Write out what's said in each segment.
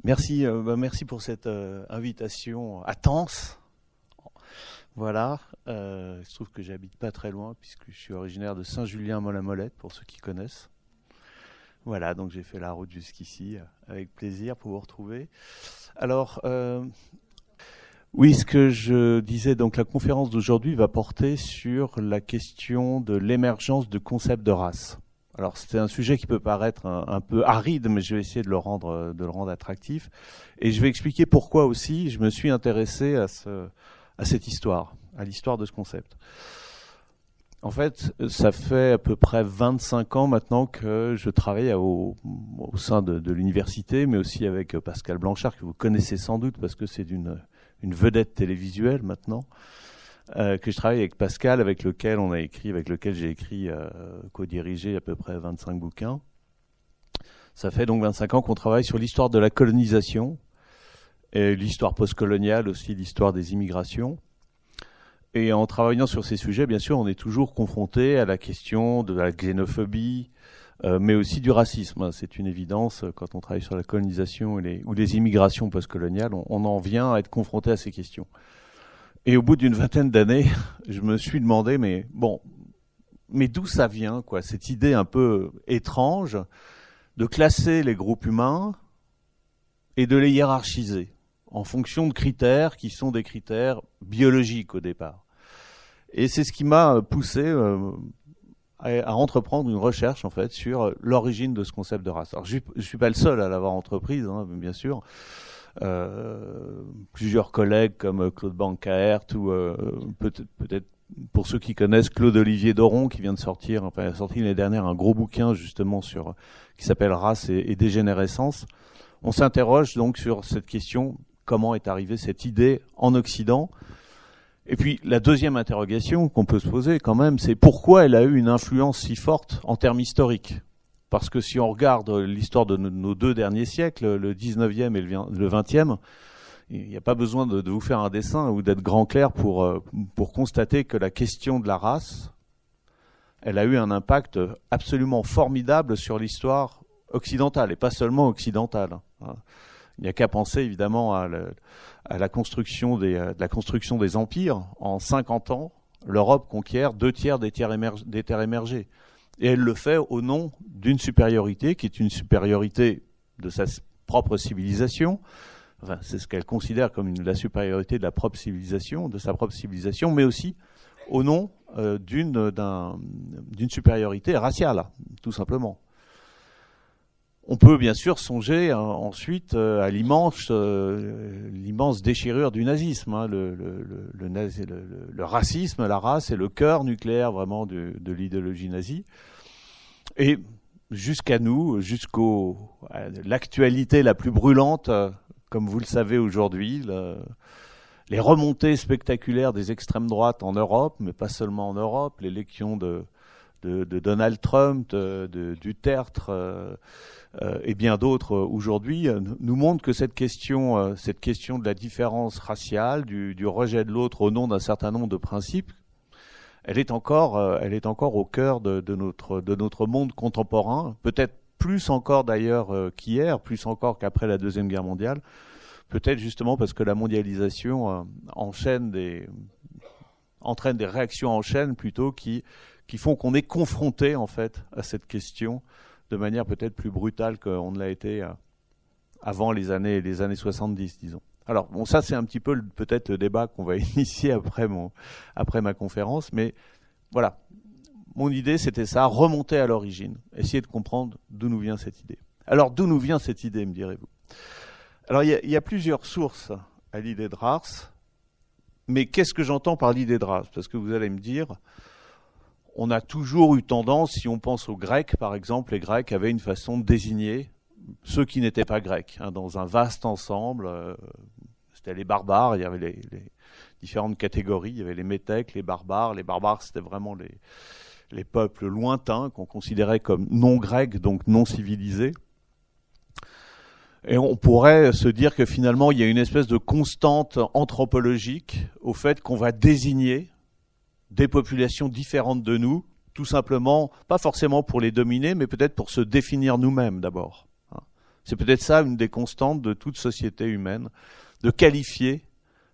Merci pour cette invitation à Tence. Voilà, il se trouve que j'habite pas très loin puisque je suis originaire de Saint-Julien-Mont-la-Molette pour ceux qui connaissent. Voilà, donc j'ai fait la route jusqu'ici avec plaisir pour vous retrouver. Alors, oui, ce que je disais, donc la conférence d'aujourd'hui va porter sur la question de l'émergence de concepts de race. Alors c'est un sujet qui peut paraître un peu aride, mais je vais essayer de le rendre attractif. Et je vais expliquer pourquoi aussi je me suis intéressé à cette histoire, à l'histoire de ce concept. En fait, ça fait à peu près 25 ans maintenant que je travaille au sein de l'université, mais aussi avec Pascal Blanchard, que vous connaissez sans doute parce que c'est une vedette télévisuelle maintenant. Que je travaille avec Pascal, avec lequel j'ai écrit, co-dirigé à peu près 25 bouquins. Ça fait donc 25 ans qu'on travaille sur l'histoire de la colonisation, et l'histoire postcoloniale aussi, l'histoire des immigrations. Et en travaillant sur ces sujets, bien sûr, on est toujours confronté à la question de la xénophobie, mais aussi du racisme. C'est une évidence, quand on travaille sur la colonisation ou les immigrations postcoloniales, on en vient à être confronté à ces questions. Et au bout d'une vingtaine d'années, je me suis demandé, mais d'où ça vient, quoi, cette idée un peu étrange de classer les groupes humains et de les hiérarchiser en fonction de critères qui sont des critères biologiques au départ. Et c'est ce qui m'a poussé à entreprendre une recherche en fait sur l'origine de ce concept de race. Alors je suis pas le seul à l'avoir entreprise, hein, bien sûr. Plusieurs collègues comme Claude Bancaert ou peut-être pour ceux qui connaissent Claude-Olivier Doron qui vient de sortir, enfin il a sorti l'année dernière un gros bouquin justement qui s'appelle Race et dégénérescence. On s'interroge donc sur cette question, comment est arrivée cette idée en Occident. Et puis la deuxième interrogation qu'on peut se poser quand même, c'est pourquoi elle a eu une influence si forte en termes historiques. Parce que si on regarde l'histoire de nos deux derniers siècles, le 19e et le 20e, il n'y a pas besoin de vous faire un dessin ou d'être grand clair pour constater que la question de la race, elle a eu un impact absolument formidable sur l'histoire occidentale, et pas seulement occidentale. Il n'y a qu'à penser évidemment à la construction des empires. En 50 ans, l'Europe conquiert 2/3 des terres émergées. Et elle le fait au nom d'une supériorité qui est une supériorité de sa propre civilisation. Enfin, c'est ce qu'elle considère comme la supériorité de sa propre civilisation, mais aussi au nom d'une supériorité raciale, tout simplement. On peut bien sûr songer ensuite à l'immense déchirure du nazisme. Hein. Le racisme, la race est le cœur nucléaire vraiment de l'idéologie nazie. Et jusqu'à nous, à l'actualité la plus brûlante, comme vous le savez aujourd'hui, les remontées spectaculaires des extrêmes droites en Europe, mais pas seulement en Europe, l'élection de Donald Trump, du Tertre et bien d'autres aujourd'hui, nous montrent que cette question de la différence raciale, du rejet de l'autre au nom d'un certain nombre de principes, elle est encore au cœur de notre monde contemporain, peut-être plus encore d'ailleurs qu'hier, plus encore qu'après la Deuxième Guerre mondiale, peut-être justement parce que la mondialisation entraîne des réactions en chaîne plutôt qui font qu'on est confronté en fait à cette question de manière peut-être plus brutale qu'on ne l'a été avant les années 70, disons. Alors, bon, ça, c'est un petit peu peut-être le débat qu'on va initier après ma conférence, mais voilà. Mon idée, c'était ça, remonter à l'origine, essayer de comprendre d'où nous vient cette idée. Alors, d'où nous vient cette idée, me direz-vous? Alors, il y a plusieurs sources à l'idée de race, mais qu'est-ce que j'entends par l'idée de race? Parce que vous allez me dire, on a toujours eu tendance, si on pense aux Grecs, par exemple, les Grecs avaient une façon de désigner ceux qui n'étaient pas grecs, hein, dans un vaste ensemble. C'était les barbares, il y avait les différentes catégories, il y avait les métèques, les barbares. Les barbares, c'était vraiment les peuples lointains qu'on considérait comme non grecs, donc non civilisés. Et on pourrait se dire que finalement, il y a une espèce de constante anthropologique au fait qu'on va désigner des populations différentes de nous, tout simplement, pas forcément pour les dominer, mais peut-être pour se définir nous-mêmes d'abord. C'est peut-être ça une des constantes de toute société humaine, de qualifier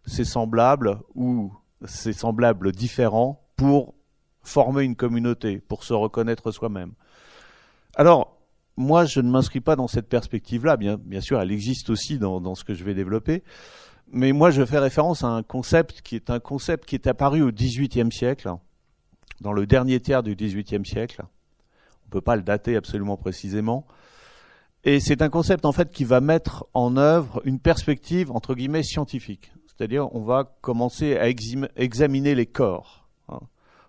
ses semblables ou ses semblables différents pour former une communauté, pour se reconnaître soi-même. Alors, moi, je ne m'inscris pas dans cette perspective-là. Bien sûr, elle existe aussi dans ce que je vais développer. Mais moi, je fais référence à un concept qui est apparu au XVIIIe siècle, dans le dernier tiers du XVIIIe siècle. On ne peut pas le dater absolument précisément. Et c'est un concept, en fait, qui va mettre en œuvre une perspective, entre guillemets, scientifique. C'est-à-dire, on va commencer à examiner les corps. On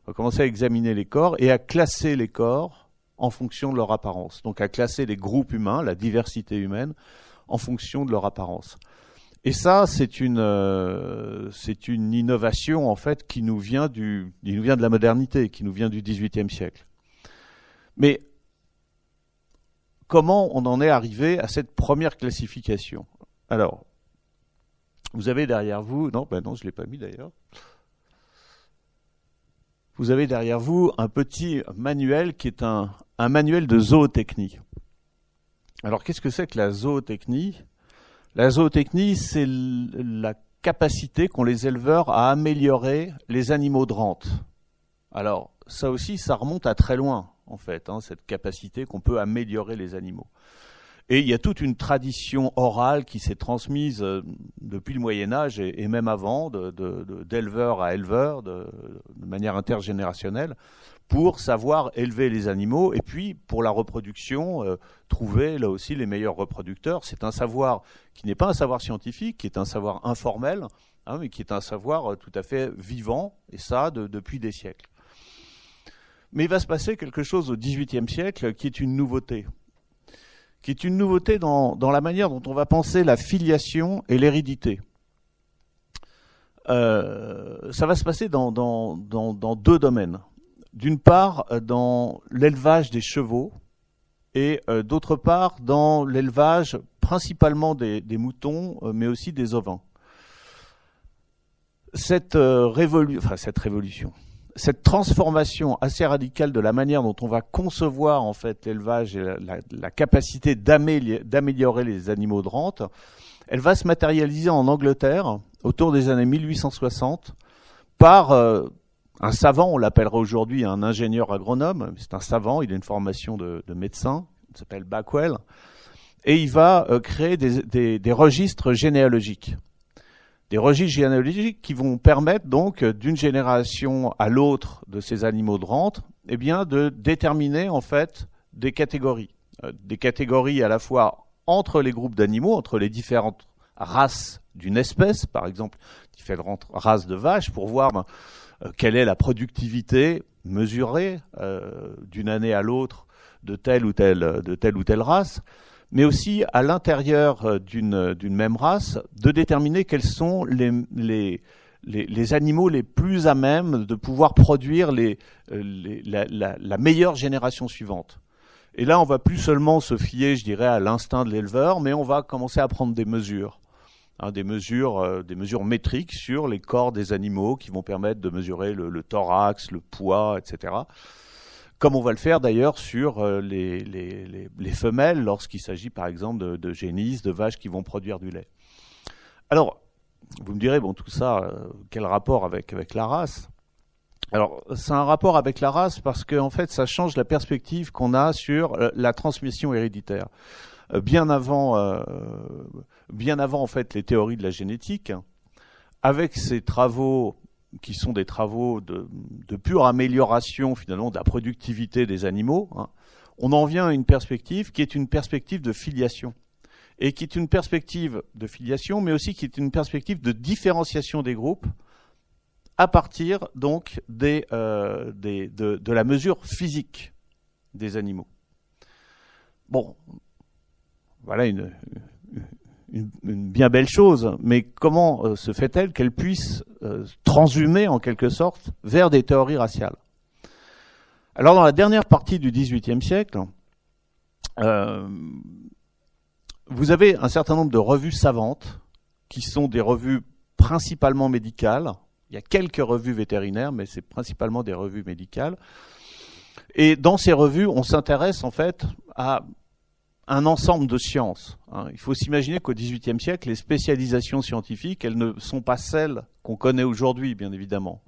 va commencer à examiner les corps et à classer les corps en fonction de leur apparence. Donc, à classer les groupes humains, la diversité humaine, en fonction de leur apparence. Et ça, c'est une innovation, en fait, qui nous vient de la modernité, qui nous vient du XVIIIe siècle. Mais comment on en est arrivé à cette première classification? Alors, vous avez derrière vous... Non, je ne l'ai pas mis d'ailleurs. Vous avez derrière vous un petit manuel qui est un manuel de zootechnie. Alors, qu'est-ce que c'est que la zootechnie? La zootechnie, c'est la capacité qu'ont les éleveurs à améliorer les animaux de rente. Alors, ça aussi, ça remonte à très loin, en fait, cette capacité qu'on peut améliorer les animaux. Et il y a toute une tradition orale qui s'est transmise depuis le Moyen-Âge et même avant, d'éleveur à éleveur, de manière intergénérationnelle, pour savoir élever les animaux et puis pour la reproduction, trouver là aussi les meilleurs reproducteurs. C'est un savoir qui n'est pas un savoir scientifique, qui est un savoir informel, mais qui est un savoir tout à fait vivant, et ça depuis des siècles. Mais il va se passer quelque chose au XVIIIe siècle qui est une nouveauté. Qui est une nouveauté dans la manière dont on va penser la filiation et l'hérédité. Ça va se passer dans deux domaines. D'une part, dans l'élevage des chevaux et d'autre part, dans l'élevage principalement des moutons, mais aussi des ovins. Cette révolution, cette transformation assez radicale de la manière dont on va concevoir en fait l'élevage et la capacité d'améliorer les animaux de rente, elle va se matérialiser en Angleterre autour des années 1860 par un savant, on l'appellera aujourd'hui un ingénieur agronome, c'est un savant, il a une formation de médecin, il s'appelle Bakewell, et il va créer des registres généalogiques. Des registres généalogiques qui vont permettre donc d'une génération à l'autre de ces animaux de rente, de déterminer en fait des catégories à la fois entre les groupes d'animaux, entre les différentes races d'une espèce, par exemple différentes races de vaches, pour voir quelle est la productivité mesurée d'une année à l'autre de telle ou telle race. Mais aussi à l'intérieur d'une même race, de déterminer quels sont les animaux les plus à même de pouvoir produire la meilleure génération suivante. Et là, on va plus seulement se fier, je dirais, à l'instinct de l'éleveur, mais on va commencer à prendre des mesures. Des mesures métriques sur les corps des animaux qui vont permettre de mesurer le thorax, le poids, etc., comme on va le faire d'ailleurs sur les femelles lorsqu'il s'agit par exemple de génisses, de vaches qui vont produire du lait. Alors, vous me direz, tout ça, quel rapport avec la race? Alors, c'est un rapport avec la race parce que en fait, ça change la perspective qu'on a sur la transmission héréditaire. Bien avant en fait les théories de la génétique, avec ces travaux qui sont des travaux de pure amélioration finalement de la productivité des animaux, on en vient à une perspective qui est une perspective de filiation. Et qui est une perspective de filiation, mais aussi qui est une perspective de différenciation des groupes à partir donc de la mesure physique des animaux. Bon, voilà une bien belle chose, mais comment se fait-elle qu'elle puisse transhumer en quelque sorte vers des théories raciales? Alors dans la dernière partie du XVIIIe siècle, vous avez un certain nombre de revues savantes qui sont des revues principalement médicales. Il y a quelques revues vétérinaires, mais c'est principalement des revues médicales. Et dans ces revues, on s'intéresse en fait à un ensemble de sciences. Il faut s'imaginer qu'au XVIIIe siècle, les spécialisations scientifiques, elles ne sont pas celles qu'on connaît aujourd'hui, bien évidemment.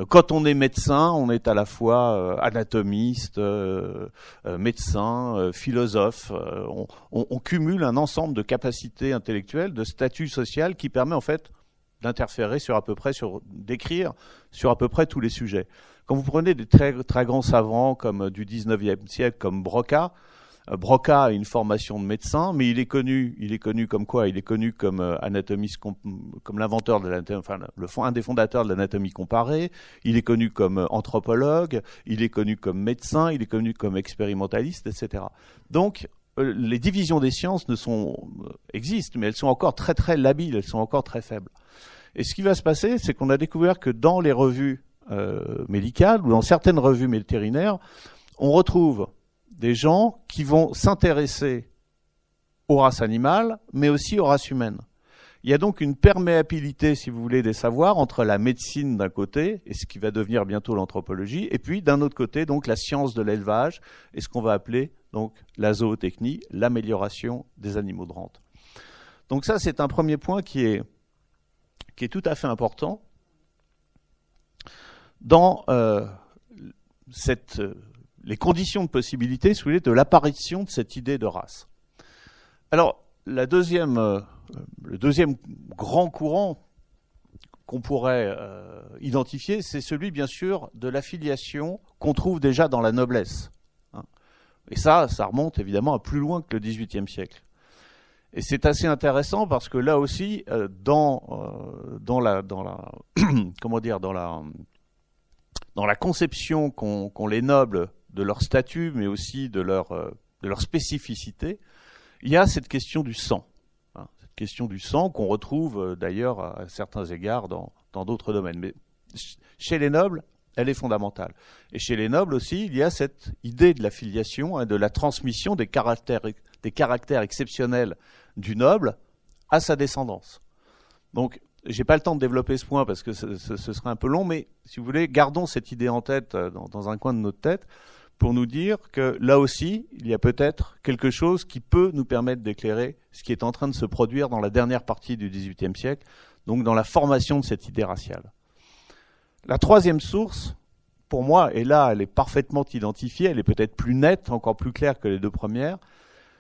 Quand on est médecin, on est à la fois anatomiste, médecin, philosophe. On cumule un ensemble de capacités intellectuelles, de statut social qui permet en fait d'interférer d'écrire sur à peu près tous les sujets. Quand vous prenez des très, très grands savants comme du XIXe siècle, comme Broca, Broca a une formation de médecin, mais il est connu comme quoi? Il est connu comme anatomiste, comme l'inventeur de l'anatomie, enfin un des fondateurs de l'anatomie comparée. Il est connu comme anthropologue. Il est connu comme médecin. Il est connu comme expérimentaliste, etc. Donc les divisions des sciences existent, mais elles sont encore très très labiles. Elles sont encore très faibles. Et ce qui va se passer, c'est qu'on a découvert que dans les revues médicales ou dans certaines revues vétérinaires, on retrouve des gens qui vont s'intéresser aux races animales, mais aussi aux races humaines. Il y a donc une perméabilité, si vous voulez, des savoirs entre la médecine d'un côté, et ce qui va devenir bientôt l'anthropologie, et puis d'un autre côté, donc la science de l'élevage, et ce qu'on va appeler donc la zootechnie, l'amélioration des animaux de rente. Donc ça, c'est un premier point qui est tout à fait important dans les conditions de possibilité, si vous voulez, de l'apparition de cette idée de race. Alors, le deuxième grand courant qu'on pourrait identifier, c'est celui, bien sûr, de l'affiliation qu'on trouve déjà dans la noblesse. Et ça remonte évidemment à plus loin que le XVIIIe siècle. Et c'est assez intéressant parce que là aussi, dans la conception qu'ont les nobles de leur statut, mais aussi de leur spécificité, il y a cette question du sang. Cette question du sang qu'on retrouve d'ailleurs à certains égards dans d'autres domaines. Mais chez les nobles, elle est fondamentale. Et chez les nobles aussi, il y a cette idée de la filiation, de la transmission des caractères exceptionnels du noble à sa descendance. Donc, j'ai pas le temps de développer ce point parce que ce serait un peu long, mais si vous voulez, gardons cette idée en tête, dans un coin de notre tête, pour nous dire que là aussi, il y a peut-être quelque chose qui peut nous permettre d'éclairer ce qui est en train de se produire dans la dernière partie du XVIIIe siècle, donc dans la formation de cette idée raciale. La troisième source, pour moi, et là, elle est parfaitement identifiée, elle est peut-être plus nette, encore plus claire que les deux premières,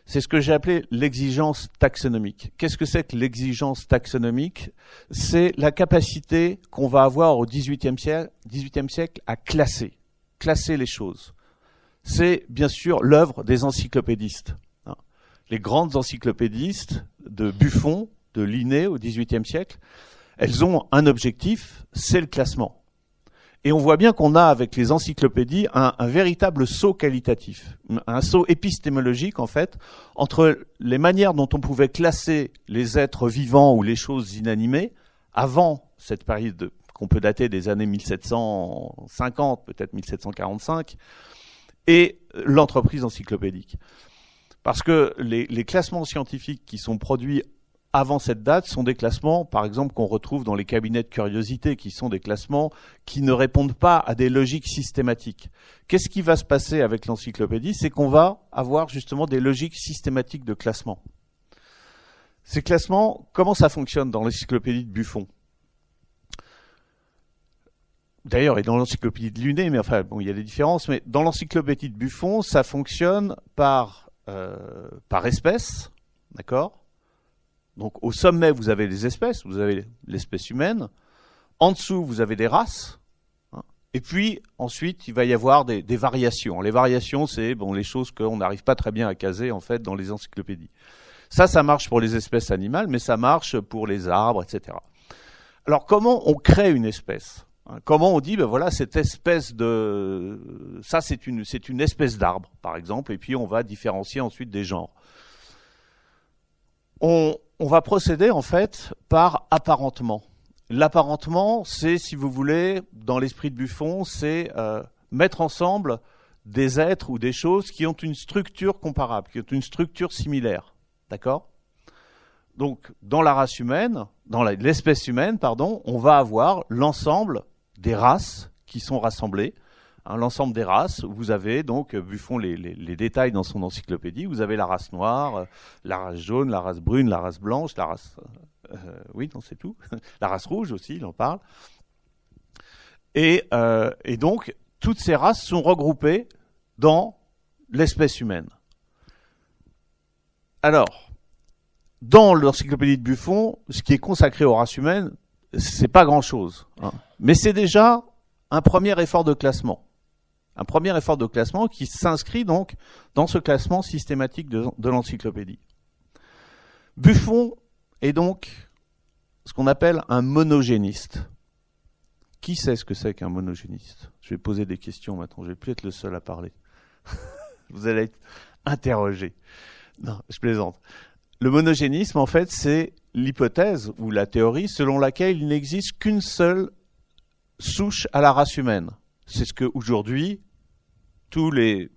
c'est ce que j'ai appelé l'exigence taxonomique. Qu'est-ce que c'est que l'exigence taxonomique? C'est la capacité qu'on va avoir au XVIIIe siècle à classer les choses. C'est bien sûr l'œuvre des encyclopédistes. Les grandes encyclopédistes de Buffon, de Linné au XVIIIe siècle, elles ont un objectif, c'est le classement. Et on voit bien qu'on a avec les encyclopédies un véritable saut qualitatif, un saut épistémologique en fait, entre les manières dont on pouvait classer les êtres vivants ou les choses inanimées avant cette période qu'on peut dater des années 1750, peut-être 1745, et l'entreprise encyclopédique. Parce que les classements scientifiques qui sont produits avant cette date sont des classements, par exemple, qu'on retrouve dans les cabinets de curiosité, qui sont des classements qui ne répondent pas à des logiques systématiques. Qu'est-ce qui va se passer avec l'encyclopédie? C'est qu'on va avoir justement des logiques systématiques de classement. Ces classements, comment ça fonctionne dans l'encyclopédie de Buffon? D'ailleurs, et dans l'encyclopédie de Linné, mais enfin, bon, il y a des différences, mais dans l'encyclopédie de Buffon, ça fonctionne par espèce, d'accord? Donc au sommet, vous avez les espèces, vous avez l'espèce humaine. En dessous, vous avez des races. Et puis, ensuite, il va y avoir des variations. Les variations, c'est les choses qu'on n'arrive pas très bien à caser, en fait, dans les encyclopédies. Ça marche pour les espèces animales, mais ça marche pour les arbres, etc. Alors, comment on crée une espèce? Comment on dit, voilà, cette espèce ça, c'est une espèce d'arbre, par exemple, et puis on va différencier ensuite des genres. On va procéder en fait par apparentement. L'apparentement, c'est, si vous voulez, dans l'esprit de Buffon, c'est mettre ensemble des êtres ou des choses qui ont une structure comparable, qui ont une structure similaire. D'accord? Donc, dans la race humaine, dans l'espèce humaine, pardon, on va avoir l'ensemble des races qui sont rassemblées l'ensemble des races. Vous avez donc, Buffon les détails dans son encyclopédie, vous avez la race noire, la race jaune, la race brune, la race blanche, la race... oui, non, c'est tout. La race rouge aussi, il en parle. Et donc, toutes ces races sont regroupées dans l'espèce humaine. Alors, dans l'encyclopédie de Buffon, ce qui est consacré aux races humaines, c'est pas grand-chose, hein. Mais c'est déjà un premier effort de classement. Un premier effort de classement qui s'inscrit donc dans ce classement systématique de l'encyclopédie. Buffon est donc ce qu'on appelle un monogéniste. Qui sait ce que c'est qu'un monogéniste? Je vais poser des questions maintenant, je vais plus être le seul à parler. Vous allez être interrogé. Non, je plaisante. Le monogénisme, en fait, c'est l'hypothèse ou la théorie selon laquelle il n'existe qu'une seule souche à la race humaine. C'est ce que aujourd'hui tous les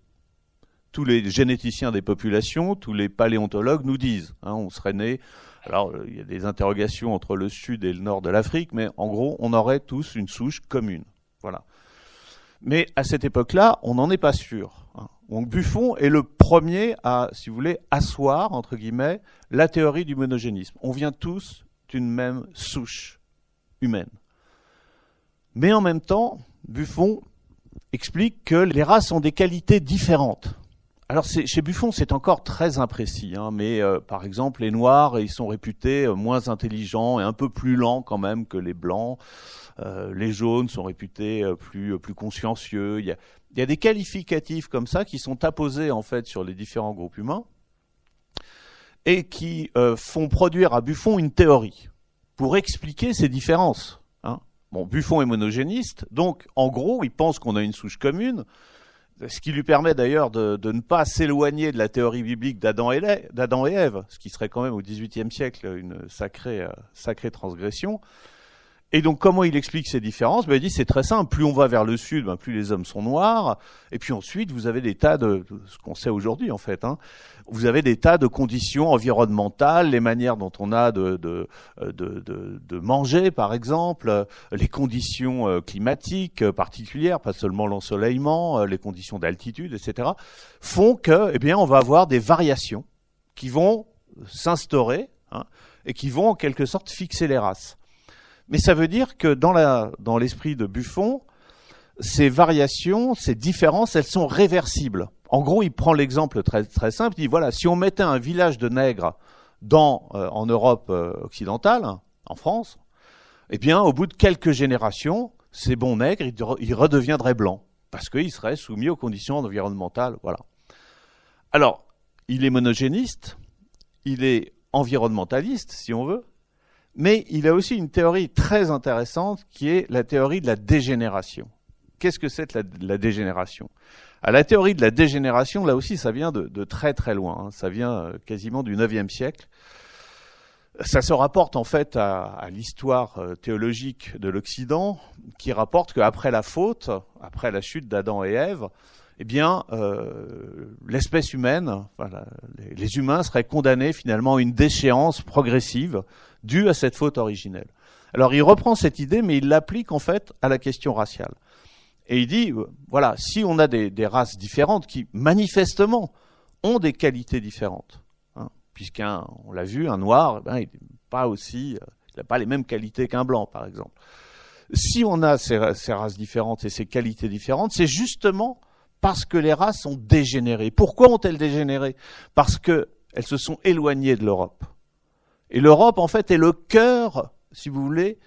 généticiens des populations, tous les paléontologues nous disent. Hein, on serait né. Alors, il y a des interrogations entre le sud et le nord de l'Afrique, mais en gros, on aurait tous une souche commune. Voilà. Mais à cette époque-là, on n'en est pas sûr. Hein. Donc Buffon est le premier à, si vous voulez, asseoir, entre guillemets, la théorie du monogénisme. On vient tous d'une même souche humaine. Mais en même temps, Buffon explique que les races ont des qualités différentes. Alors chez Buffon, c'est encore très imprécis, hein, mais par exemple, les Noirs, ils sont réputés moins intelligents et un peu plus lents quand même que les Blancs. Les Jaunes sont réputés plus consciencieux. Il y a des qualificatifs comme ça qui sont apposés en fait sur les différents groupes humains et qui font produire à Buffon une théorie pour expliquer ces différences. Hein. Bon, Buffon est monogéniste, donc en gros, il pense qu'on a une souche commune. Ce qui lui permet d'ailleurs de ne pas s'éloigner de la théorie biblique d'Adam et Ève, ce qui serait quand même au XVIIIe siècle une sacrée transgression. Et donc comment il explique ces différences? Il dit c'est très simple, plus on va vers le sud, plus les hommes sont noirs, et puis ensuite vous avez des tas de, ce qu'on sait aujourd'hui en fait, hein, vous avez des tas de conditions environnementales, les manières dont on a de manger par exemple, les conditions climatiques particulières, pas seulement l'ensoleillement, les conditions d'altitude, etc., font que, eh bien, on va avoir des variations qui vont s'instaurer, hein, et qui vont en quelque sorte fixer les races. Mais ça veut dire que dans l'esprit de Buffon, ces variations, ces différences, elles sont réversibles. En gros, il prend l'exemple très, très simple, il dit voilà, si on mettait un village de nègres en Europe occidentale, en France, eh bien, au bout de quelques générations, ces bons nègres, ils redeviendraient blancs, parce qu'ils seraient soumis aux conditions environnementales, voilà. Alors, il est monogéniste, il est environnementaliste, si on veut, mais il a aussi une théorie très intéressante qui est la théorie de la dégénération. Qu'est-ce que c'est que la dégénération? La théorie de la dégénération, là aussi, ça vient de très très loin. Hein. Ça vient quasiment du IXe siècle. Ça se rapporte en fait à l'histoire théologique de l'Occident, qui rapporte qu'après la faute, après la chute d'Adam et Ève, eh bien, l'espèce humaine, voilà, les humains seraient condamnés finalement à une déchéance progressive due à cette faute originelle. Alors il reprend cette idée, mais il l'applique en fait à la question raciale. Et il dit, voilà, si on a des races différentes qui manifestement ont des qualités différentes, hein, puisqu'on l'a vu, un noir, il n'a pas les mêmes qualités qu'un blanc, par exemple. Si on a ces races différentes et ces qualités différentes, c'est justement parce que les races ont dégénéré. Pourquoi ont-elles dégénéré? Parce qu'elles se sont éloignées de l'Europe. Et l'Europe, en fait, est le cœur, si vous voulez,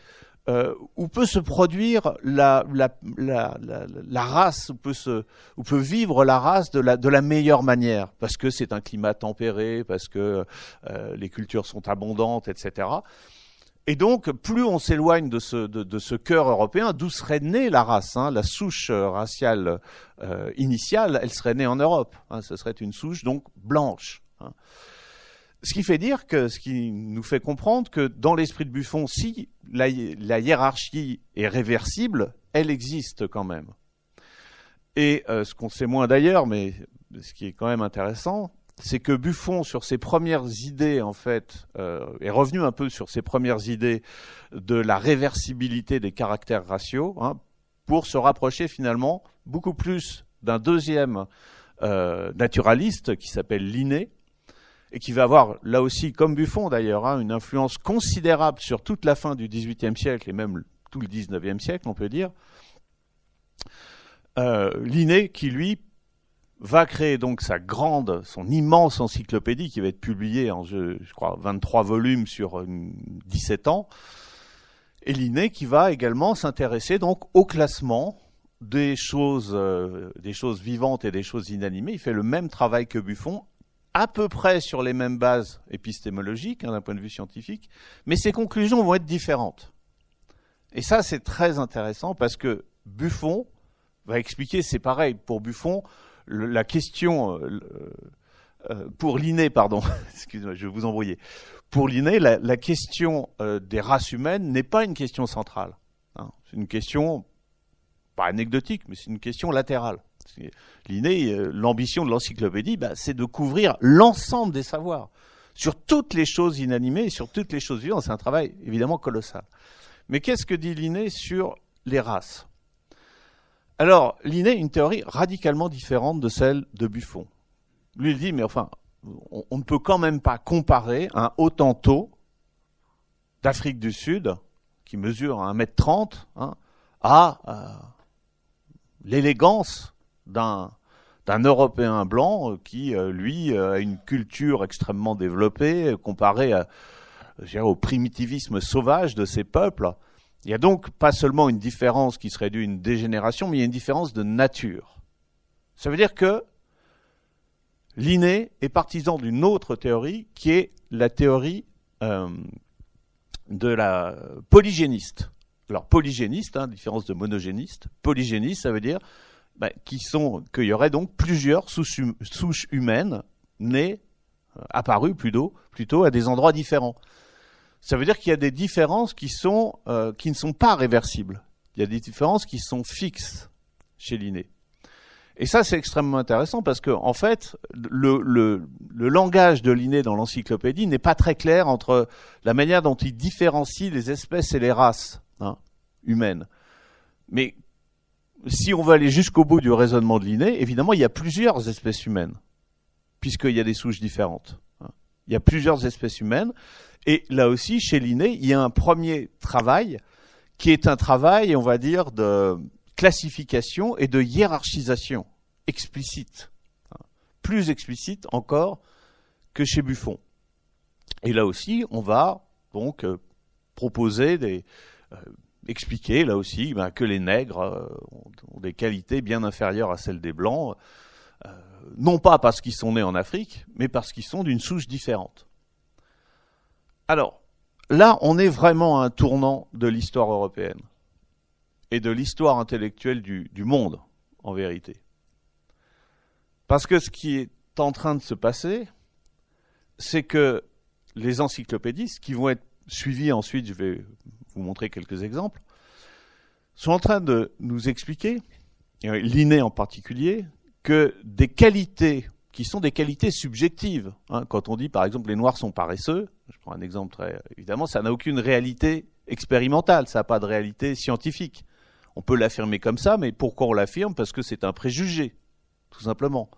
où peut se produire la race, où peut vivre la race de la meilleure manière, parce que c'est un climat tempéré, parce que les cultures sont abondantes, etc. Et donc, plus on s'éloigne de ce cœur européen, d'où serait née la race, hein, la souche raciale initiale, elle serait née en Europe. Hein, ce serait une souche donc blanche. Hein. Ce qui fait dire que, ce qui nous fait comprendre que dans l'esprit de Buffon, si la hiérarchie est réversible, elle existe quand même. Et ce qu'on sait moins d'ailleurs, mais ce qui est quand même intéressant, c'est que Buffon, sur ses premières idées, en fait, est revenu un peu sur ses premières idées de la réversibilité des caractères raciaux, hein, pour se rapprocher finalement beaucoup plus d'un deuxième naturaliste qui s'appelle Linné, et qui va avoir, là aussi, comme Buffon d'ailleurs, une influence considérable sur toute la fin du XVIIIe siècle et même tout le XIXe siècle, on peut dire. Linné qui, lui, va créer donc son immense encyclopédie qui va être publiée en, je crois, 23 volumes sur 17 ans. Et Linné qui va également s'intéresser donc au classement des choses vivantes et des choses inanimées. Il fait le même travail que Buffon, à peu près sur les mêmes bases épistémologiques, d'un point de vue scientifique, mais ses conclusions vont être différentes. Et ça, c'est très intéressant parce que Buffon va expliquer, c'est pareil, pour Buffon, la question, pour Linné, pardon, excusez-moi, je vais vous embrouiller. Pour Linné, la question des races humaines n'est pas une question centrale. C'est une question, pas anecdotique, mais c'est une question latérale. Linné, l'ambition de l'encyclopédie, c'est de couvrir l'ensemble des savoirs sur toutes les choses inanimées et sur toutes les choses vivantes. C'est un travail évidemment colossal. Mais qu'est-ce que dit Linné sur les races ? Alors, Linné a une théorie radicalement différente de celle de Buffon. Lui, il dit, mais enfin, on ne peut quand même pas comparer un Hottentot d'Afrique du Sud, qui mesure 1,30 m, à l'élégance d'un Européen blanc qui, lui, a une culture extrêmement développée, comparée au primitivisme sauvage de ces peuples. Il y a donc pas seulement une différence qui serait due à une dégénération, mais il y a une différence de nature. Ça veut dire que Linné est partisan d'une autre théorie qui est la théorie de la polygéniste. Alors polygéniste, différence de monogéniste. Polygéniste, ça veut dire qu'il y aurait donc plusieurs souches humaines nées, apparues plutôt à des endroits différents. Ça veut dire qu'il y a des différences qui ne sont pas réversibles. Il y a des différences qui sont fixes chez Linné. Et ça, c'est extrêmement intéressant parce que, en fait, le langage de Linné dans l'encyclopédie n'est pas très clair entre la manière dont il différencie les espèces et les races humaines. Mais si on veut aller jusqu'au bout du raisonnement de Linné, évidemment, il y a plusieurs espèces humaines, puisqu'il y a des souches différentes. Il y a plusieurs espèces humaines. Et là aussi, chez Linné, il y a un premier travail qui est un travail, on va dire, de classification et de hiérarchisation explicite. Plus explicite encore que chez Buffon. Et là aussi, on va donc proposer expliquer là aussi que les nègres ont des qualités bien inférieures à celles des blancs, non pas parce qu'ils sont nés en Afrique, mais parce qu'ils sont d'une souche différente. Alors, là, on est vraiment à un tournant de l'histoire européenne et de l'histoire intellectuelle du monde, en vérité. Parce que ce qui est en train de se passer, c'est que les encyclopédistes, qui vont être suivis ensuite, je vais vous montrer quelques exemples, sont en train de nous expliquer, Linné en particulier, que des qualités qui sont des qualités subjectives. Quand on dit, par exemple, les Noirs sont paresseux, je prends un exemple très évidemment, ça n'a aucune réalité expérimentale, ça n'a pas de réalité scientifique. On peut l'affirmer comme ça, mais pourquoi on l'affirme ? Parce que c'est un préjugé, tout simplement.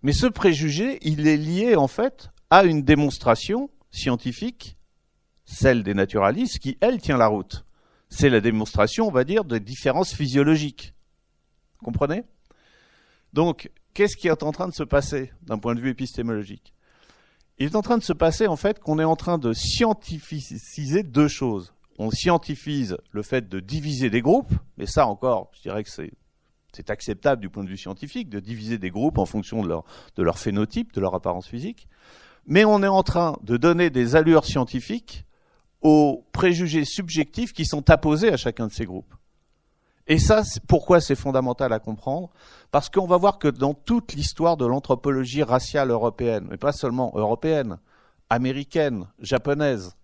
Mais ce préjugé, il est lié en fait à une démonstration scientifique, celle des naturalistes, qui, elle, tient la route. C'est la démonstration, on va dire, de différences physiologiques. Vous comprenez ? Donc, qu'est-ce qui est en train de se passer d'un point de vue épistémologique ? Il est en train de se passer, en fait, qu'on est en train de scientificiser deux choses. On scientifise le fait de diviser des groupes, mais ça encore, je dirais que c'est acceptable du point de vue scientifique, de diviser des groupes en fonction de leur phénotype, de leur apparence physique. Mais on est en train de donner des allures scientifiques aux préjugés subjectifs qui sont apposés à chacun de ces groupes. Et ça, pourquoi c'est fondamental à comprendre ? Parce qu'on va voir que dans toute l'histoire de l'anthropologie raciale européenne, mais pas seulement européenne, américaine, japonaise,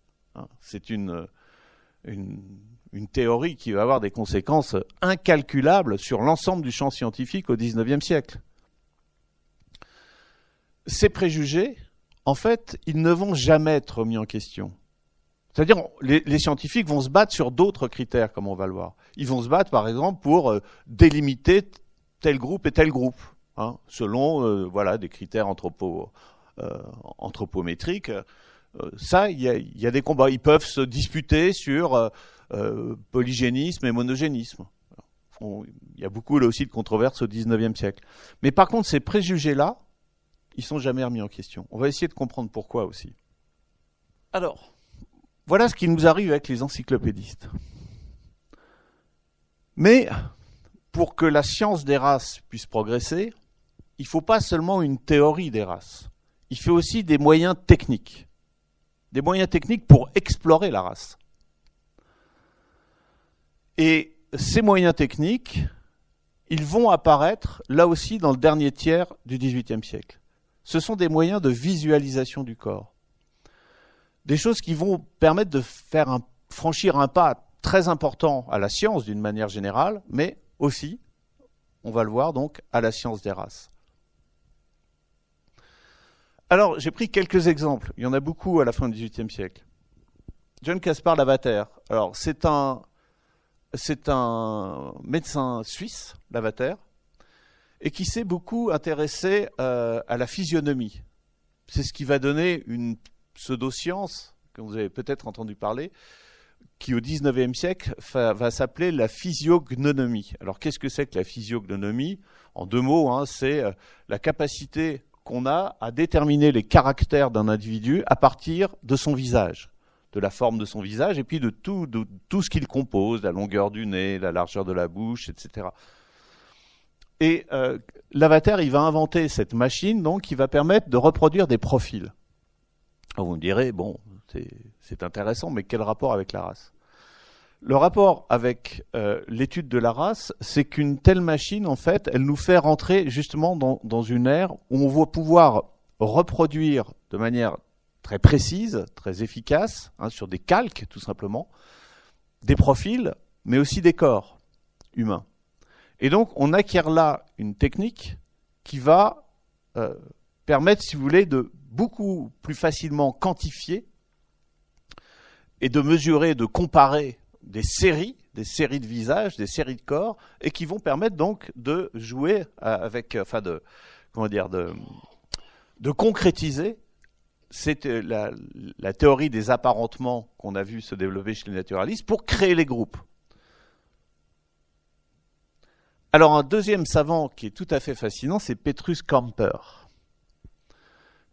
c'est une théorie qui va avoir des conséquences incalculables sur l'ensemble du champ scientifique au XIXe siècle. Ces préjugés, en fait, ils ne vont jamais être remis en question. C'est-à-dire, les scientifiques vont se battre sur d'autres critères, comme on va le voir. Ils vont se battre, par exemple, pour délimiter tel groupe et tel groupe, hein, selon voilà, des critères anthropométriques. Ça, il y a des combats. Ils peuvent se disputer sur polygénisme et monogénisme. Il y a beaucoup, là aussi, de controverses au XIXe siècle. Mais par contre, ces préjugés-là, ils sont jamais remis en question. On va essayer de comprendre pourquoi aussi. Alors, voilà ce qui nous arrive avec les encyclopédistes. Mais pour que la science des races puisse progresser, il ne faut pas seulement une théorie des races. Il faut aussi des moyens techniques. Des moyens techniques pour explorer la race. Et ces moyens techniques, ils vont apparaître là aussi dans le dernier tiers du XVIIIe siècle. Ce sont des moyens de visualisation du corps. Des choses qui vont permettre de franchir un pas très important à la science d'une manière générale, mais aussi, on va le voir donc, à la science des races. Alors, j'ai pris quelques exemples. Il y en a beaucoup à la fin du XVIIIe siècle. John Caspar Lavater. Alors, c'est un médecin suisse, Lavater, et qui s'est beaucoup intéressé à la physionomie. C'est ce qui va donner une pseudo-science, que vous avez peut-être entendu parler, qui au XIXe siècle va s'appeler la physiognonomie. Alors qu'est-ce que c'est que la physiognonomie? En deux mots, hein, c'est la capacité qu'on a à déterminer les caractères d'un individu à partir de son visage, de la forme de son visage, et puis de tout ce qu'il compose, la longueur du nez, la largeur de la bouche, etc. Et Lavater, il va inventer cette machine donc, qui va permettre de reproduire des profils. Alors vous me direz, bon, c'est intéressant, mais quel rapport avec la race? Le rapport avec l'étude de la race, c'est qu'une telle machine, en fait, elle nous fait rentrer justement dans une ère où on va pouvoir reproduire de manière très précise, très efficace, hein, sur des calques tout simplement, des profils, mais aussi des corps humains. Et donc on acquiert là une technique qui va permettre, si vous voulez, de beaucoup plus facilement quantifier et de mesurer, de comparer des séries de visages, des séries de corps, et qui vont permettre donc de jouer avec, enfin de concrétiser la théorie des apparentements qu'on a vu se développer chez les naturalistes pour créer les groupes. Alors un deuxième savant qui est tout à fait fascinant, c'est Petrus Camper.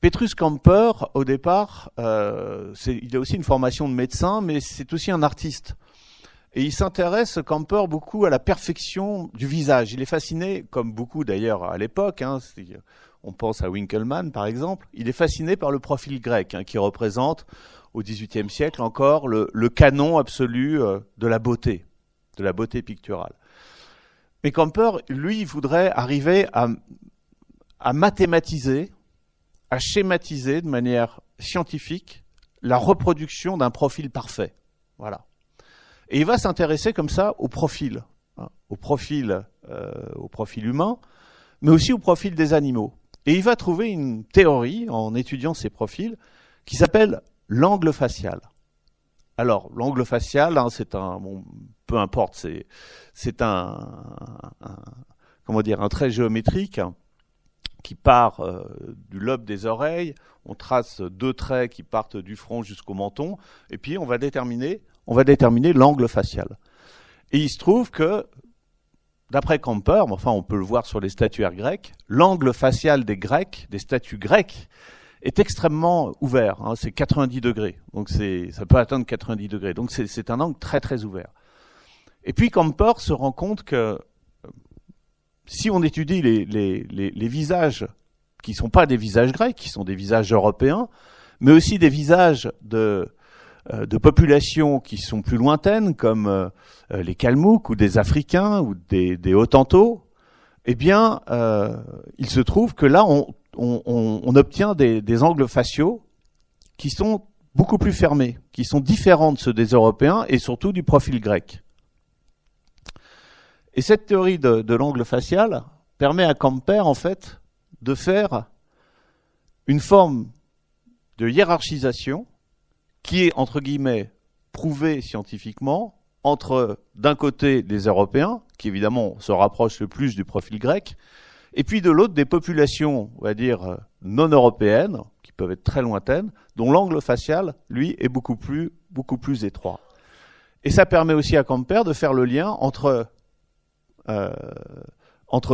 Petrus Camper, au départ, il a aussi une formation de médecin, mais c'est aussi un artiste. Et il s'intéresse, Camper, beaucoup à la perfection du visage. Il est fasciné, comme beaucoup d'ailleurs à l'époque, hein, on pense à Winkelmann par exemple, il est fasciné par le profil grec, hein, qui représente au XVIIIe siècle encore le canon absolu de la beauté picturale. Mais Camper, lui, il voudrait arriver à mathématiser, à schématiser de manière scientifique la reproduction d'un profil parfait. Voilà. Et il va s'intéresser comme ça au profil, hein, au profil humain, mais aussi au profil des animaux. Et il va trouver une théorie, en étudiant ces profils, qui s'appelle l'angle facial. Alors, l'angle facial, hein, c'est peu importe, c'est un trait géométrique qui part du lobe des oreilles. On trace deux traits qui partent du front jusqu'au menton, et puis on va déterminer l'angle facial. Et il se trouve que, d'après Camper, enfin on peut le voir sur les statuaires grecques, l'angle facial des statues grecques, est extrêmement ouvert, hein, c'est 90 degrés, donc ça peut atteindre 90 degrés, donc c'est un angle très très ouvert. Et puis Camper se rend compte que si on étudie les visages qui ne sont pas des visages grecs, qui sont des visages européens, mais aussi des visages de populations qui sont plus lointaines, comme les Kalmouks ou des Africains ou des Hottentots, eh bien, il se trouve que là, on obtient des angles faciaux qui sont beaucoup plus fermés, qui sont différents de ceux des Européens et surtout du profil grec. Et cette théorie de l'angle facial permet à Camper, en fait, de faire une forme de hiérarchisation qui est, entre guillemets, prouvée scientifiquement entre, d'un côté, des Européens, qui évidemment se rapprochent le plus du profil grec, et puis de l'autre, des populations, on va dire, non européennes, qui peuvent être très lointaines, dont l'angle facial, lui, est beaucoup plus étroit. Et ça permet aussi à Camper de faire le lien entre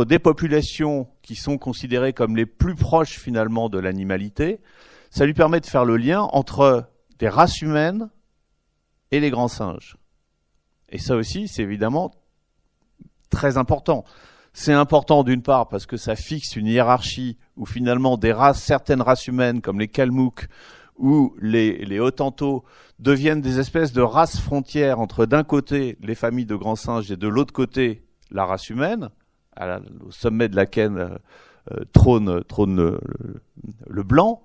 des populations qui sont considérées comme les plus proches finalement de l'animalité. Ça lui permet de faire le lien entre des races humaines et les grands singes. Et ça aussi, c'est évidemment très important. C'est important d'une part parce que ça fixe une hiérarchie où finalement certaines races humaines comme les Kalmouks ou les Hottentots deviennent des espèces de races frontières entre d'un côté les familles de grands singes et de l'autre côté la race humaine, au sommet de laquelle trône le blanc.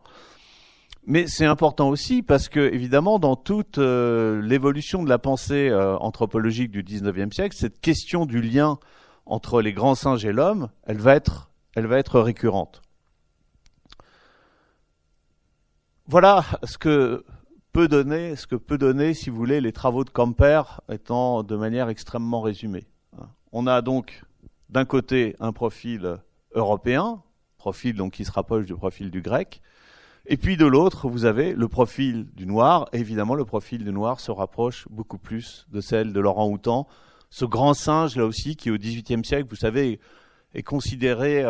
Mais c'est important aussi parce que, évidemment, dans toute l'évolution de la pensée anthropologique du XIXe siècle, cette question du lien entre les grands singes et l'homme, elle va être récurrente. Voilà ce que peut donner, si vous voulez, les travaux de Camper, étant de manière extrêmement résumée. On a donc d'un côté un profil européen, profil donc qui se rapproche du profil du grec, et puis de l'autre, vous avez le profil du noir. Et évidemment, le profil du noir se rapproche beaucoup plus de celle de l'orang-outan. Ce grand singe, là aussi, qui au XVIIIe siècle, vous savez, est considéré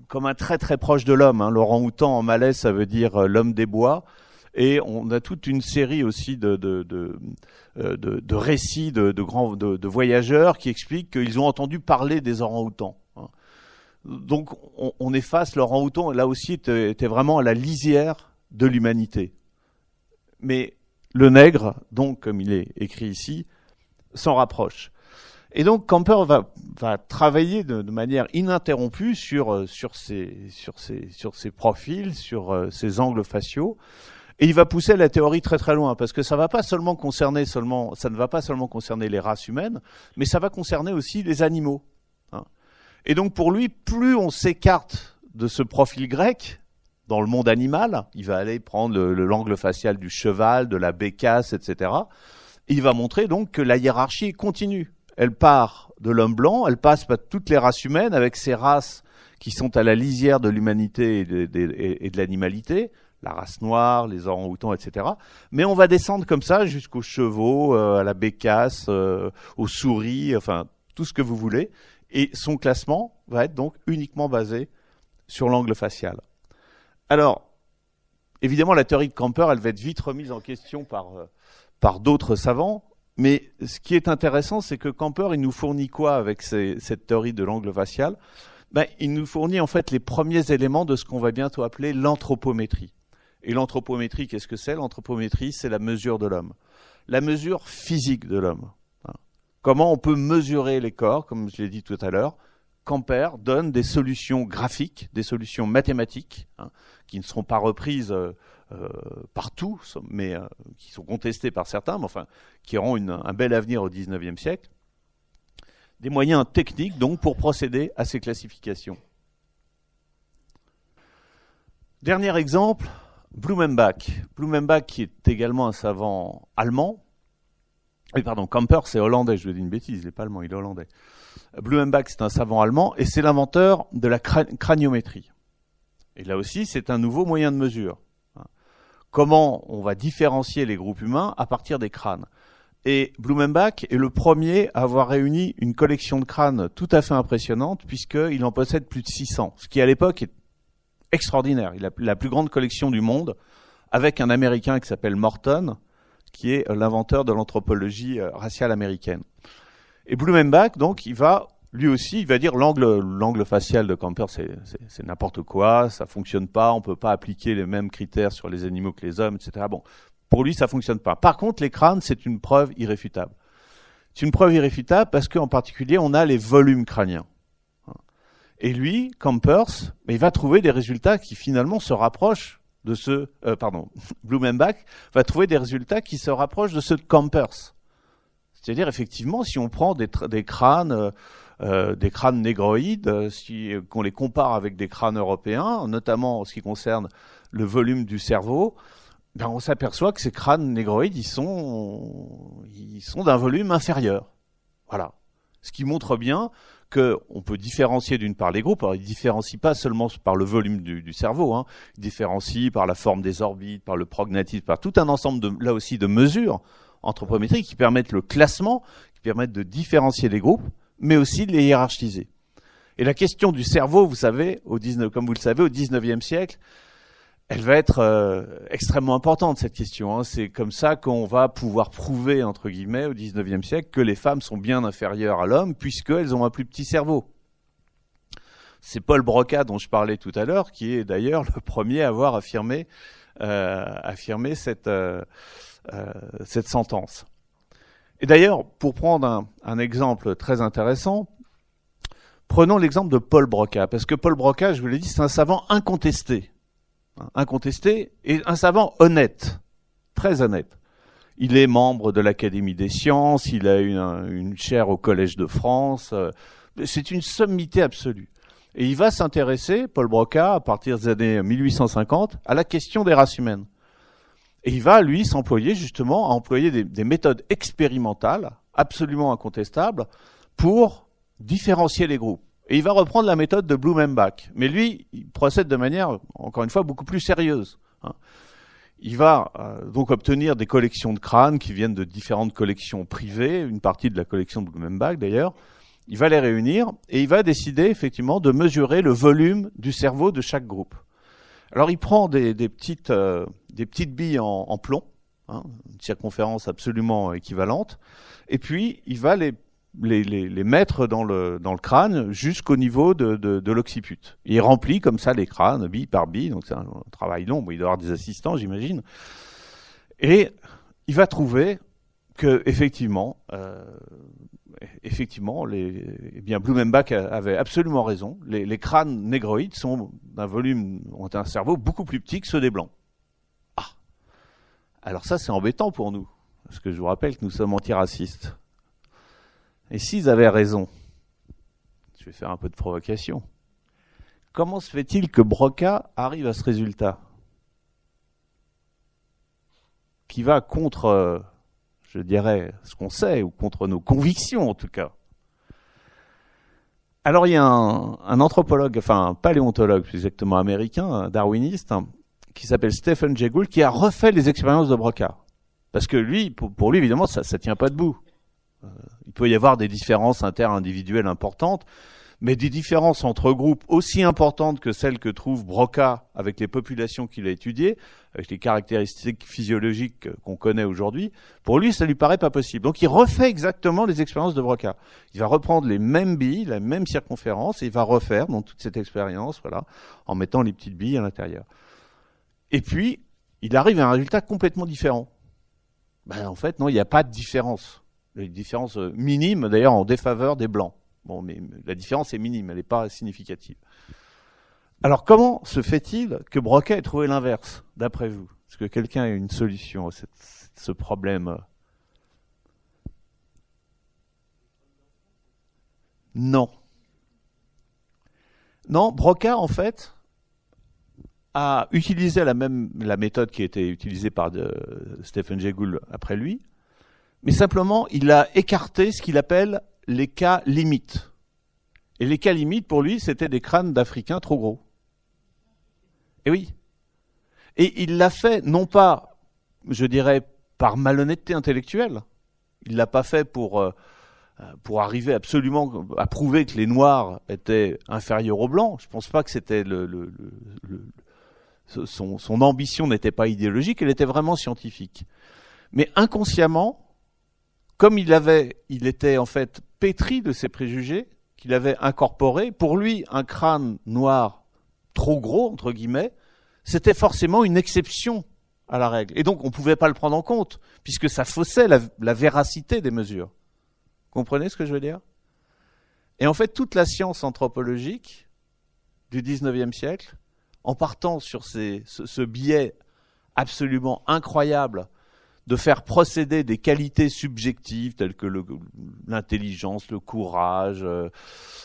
comme un très très proche de l'homme. L'orang-outan en malais, ça veut dire l'homme des bois. Et on a toute une série aussi de récits de voyageurs qui expliquent qu'ils ont entendu parler des orang-outans. Donc on est face, l'orang-outan là aussi était vraiment à la lisière de l'humanité. Mais le nègre, donc comme il est écrit ici, s'en rapproche. Et donc Camper va travailler de manière ininterrompue sur ces profils, sur ces angles faciaux. Et il va pousser la théorie très très loin, parce que ça ne va pas seulement concerner les races humaines, mais ça va concerner aussi les animaux. Et donc pour lui, plus on s'écarte de ce profil grec dans le monde animal, il va aller prendre l'angle facial du cheval, de la bécasse, etc. Et il va montrer donc que la hiérarchie continue. Elle part de l'homme blanc, elle passe par toutes les races humaines, avec ces races qui sont à la lisière de l'humanité et de l'animalité, la race noire, les orang-outans, etc. Mais on va descendre comme ça jusqu'aux chevaux, à la bécasse, aux souris, enfin tout ce que vous voulez. Et son classement va être donc uniquement basé sur l'angle facial. Alors, évidemment, la théorie de Camper, elle va être vite remise en question par d'autres savants. Mais ce qui est intéressant, c'est que Camper, il nous fournit quoi avec cette théorie de l'angle facial ? Il nous fournit en fait les premiers éléments de ce qu'on va bientôt appeler l'anthropométrie. Et l'anthropométrie, qu'est-ce que c'est ? L'anthropométrie, c'est la mesure de l'homme. La mesure physique de l'homme. Comment on peut mesurer les corps, comme je l'ai dit tout à l'heure. Camper donne des solutions graphiques, des solutions mathématiques, qui ne seront pas reprises partout, mais qui sont contestées par certains, mais enfin, qui auront un bel avenir au XIXe siècle. Des moyens techniques, donc, pour procéder à ces classifications. Dernier exemple, Blumenbach. Blumenbach, qui est également un savant allemand. Oui, pardon, Camper, c'est hollandais, je vous dis une bêtise, il n'est pas allemand, il est hollandais. Blumenbach, c'est un savant allemand, et c'est l'inventeur de la craniométrie. Et là aussi, c'est un nouveau moyen de mesure. Comment on va différencier les groupes humains à partir des crânes. Et Blumenbach est le premier à avoir réuni une collection de crânes tout à fait impressionnante, puisqu'il en possède plus de 600, ce qui à l'époque est extraordinaire. Il a la plus grande collection du monde, avec un Américain qui s'appelle Morton, qui est l'inventeur de l'anthropologie raciale américaine. Et Blumenbach, donc, il va dire l'angle facial de Camper, c'est n'importe quoi, ça fonctionne pas, on peut pas appliquer les mêmes critères sur les animaux que les hommes, etc. Bon, pour lui, ça fonctionne pas. Par contre, les crânes, c'est une preuve irréfutable. C'est une preuve irréfutable parce qu'en particulier, on a les volumes crâniens. Et lui, Campers, il va trouver des résultats qui finalement se rapprochent de Blumenbach va trouver des résultats qui se rapprochent de ceux de Campers. C'est-à-dire, effectivement, si on prend des crânes négroïdes, qu'on les compare avec des crânes européens, notamment en ce qui concerne le volume du cerveau, ben on s'aperçoit que ces crânes négroïdes, ils sont d'un volume inférieur. Voilà. Ce qui montre bien qu'on peut différencier d'une part les groupes. Alors, ils ne différencient pas seulement par le volume du cerveau, hein. Ils différencient par la forme des orbites, par le prognatisme, par tout un ensemble là aussi de mesures anthropométriques qui permettent le classement, qui permettent de différencier les groupes, mais aussi de les hiérarchiser. Et la question du cerveau, vous savez, comme vous le savez, au XIXe siècle, elle va être extrêmement importante, cette question, hein. C'est comme ça qu'on va pouvoir prouver, entre guillemets, au XIXe siècle, que les femmes sont bien inférieures à l'homme, puisqu'elles ont un plus petit cerveau. C'est Paul Broca, dont je parlais tout à l'heure, qui est d'ailleurs le premier à avoir affirmé cette sentence. Et d'ailleurs, pour prendre un exemple très intéressant, prenons l'exemple de Paul Broca, parce que Paul Broca, je vous l'ai dit, c'est un savant incontesté. Incontesté et un savant honnête, très honnête. Il est membre de l'Académie des sciences, il a une chaire au Collège de France, c'est une sommité absolue. Et il va s'intéresser, Paul Broca, à partir des années 1850, à la question des races humaines. Et il va, lui, s'employer justement à employer des méthodes expérimentales, absolument incontestables, pour différencier les groupes. Et il va reprendre la méthode de Blumenbach. Mais lui, il procède de manière, encore une fois, beaucoup plus sérieuse. Il va donc obtenir des collections de crânes qui viennent de différentes collections privées, une partie de la collection de Blumenbach d'ailleurs. Il va les réunir et il va décider effectivement de mesurer le volume du cerveau de chaque groupe. Alors il prend des petites billes en plomb, hein, une circonférence absolument équivalente, et puis il va les mettre dans le crâne jusqu'au niveau de l'occiput. Il remplit comme ça les crânes, bille par bille, donc c'est un travail long, il doit avoir des assistants, j'imagine. Et il va trouver que effectivement, Blumenbach avait absolument raison. Les crânes négroïdes sont d'un volume, ont un cerveau beaucoup plus petit que ceux des blancs. Ah, alors ça c'est embêtant pour nous, parce que je vous rappelle que nous sommes antiracistes. Et s'ils avaient raison, je vais faire un peu de provocation, comment se fait-il que Broca arrive à ce résultat qui va contre, je dirais, ce qu'on sait, ou contre nos convictions en tout cas? Alors il y a un anthropologue, enfin un paléontologue plus exactement américain, un darwiniste, qui s'appelle Stephen Jay Gould, qui a refait les expériences de Broca. Parce que lui, pour lui évidemment, ça tient pas debout. Il peut y avoir des différences inter-individuelles importantes, mais des différences entre groupes aussi importantes que celles que trouve Broca avec les populations qu'il a étudiées, avec les caractéristiques physiologiques qu'on connaît aujourd'hui, pour lui, ça lui paraît pas possible. Donc il refait exactement les expériences de Broca. Il va reprendre les mêmes billes, la même circonférence, et il va refaire donc toute cette expérience, voilà, en mettant les petites billes à l'intérieur. Et puis, il arrive à un résultat complètement différent. Ben, en fait, non, il n'y a pas de différence. Une différence minime, d'ailleurs, en défaveur des Blancs. Bon, mais la différence est minime, elle n'est pas significative. Alors, comment se fait-il que Broca ait trouvé l'inverse, d'après vous? Est-ce que quelqu'un a une solution à ce problème? Non. Non, Broca, en fait, a utilisé la méthode qui a été utilisée par Stephen Jay Gould après lui, mais simplement, il a écarté ce qu'il appelle les cas limites. Et les cas limites, pour lui, c'était des crânes d'Africains trop gros. Et oui. Et il l'a fait, non pas, je dirais, par malhonnêteté intellectuelle. Il l'a pas fait pour arriver absolument à prouver que les Noirs étaient inférieurs aux Blancs. Je pense pas que c'était son ambition n'était pas idéologique, elle était vraiment scientifique. Mais inconsciemment, comme il était en fait pétri de ses préjugés, qu'il avait incorporés, pour lui, un crâne noir trop gros, entre guillemets, c'était forcément une exception à la règle. Et donc, on ne pouvait pas le prendre en compte, puisque ça faussait la véracité des mesures. Vous comprenez ce que je veux dire? Et en fait, toute la science anthropologique du XIXe siècle, en partant sur ce biais absolument incroyable de faire procéder des qualités subjectives telles que l'intelligence, le courage,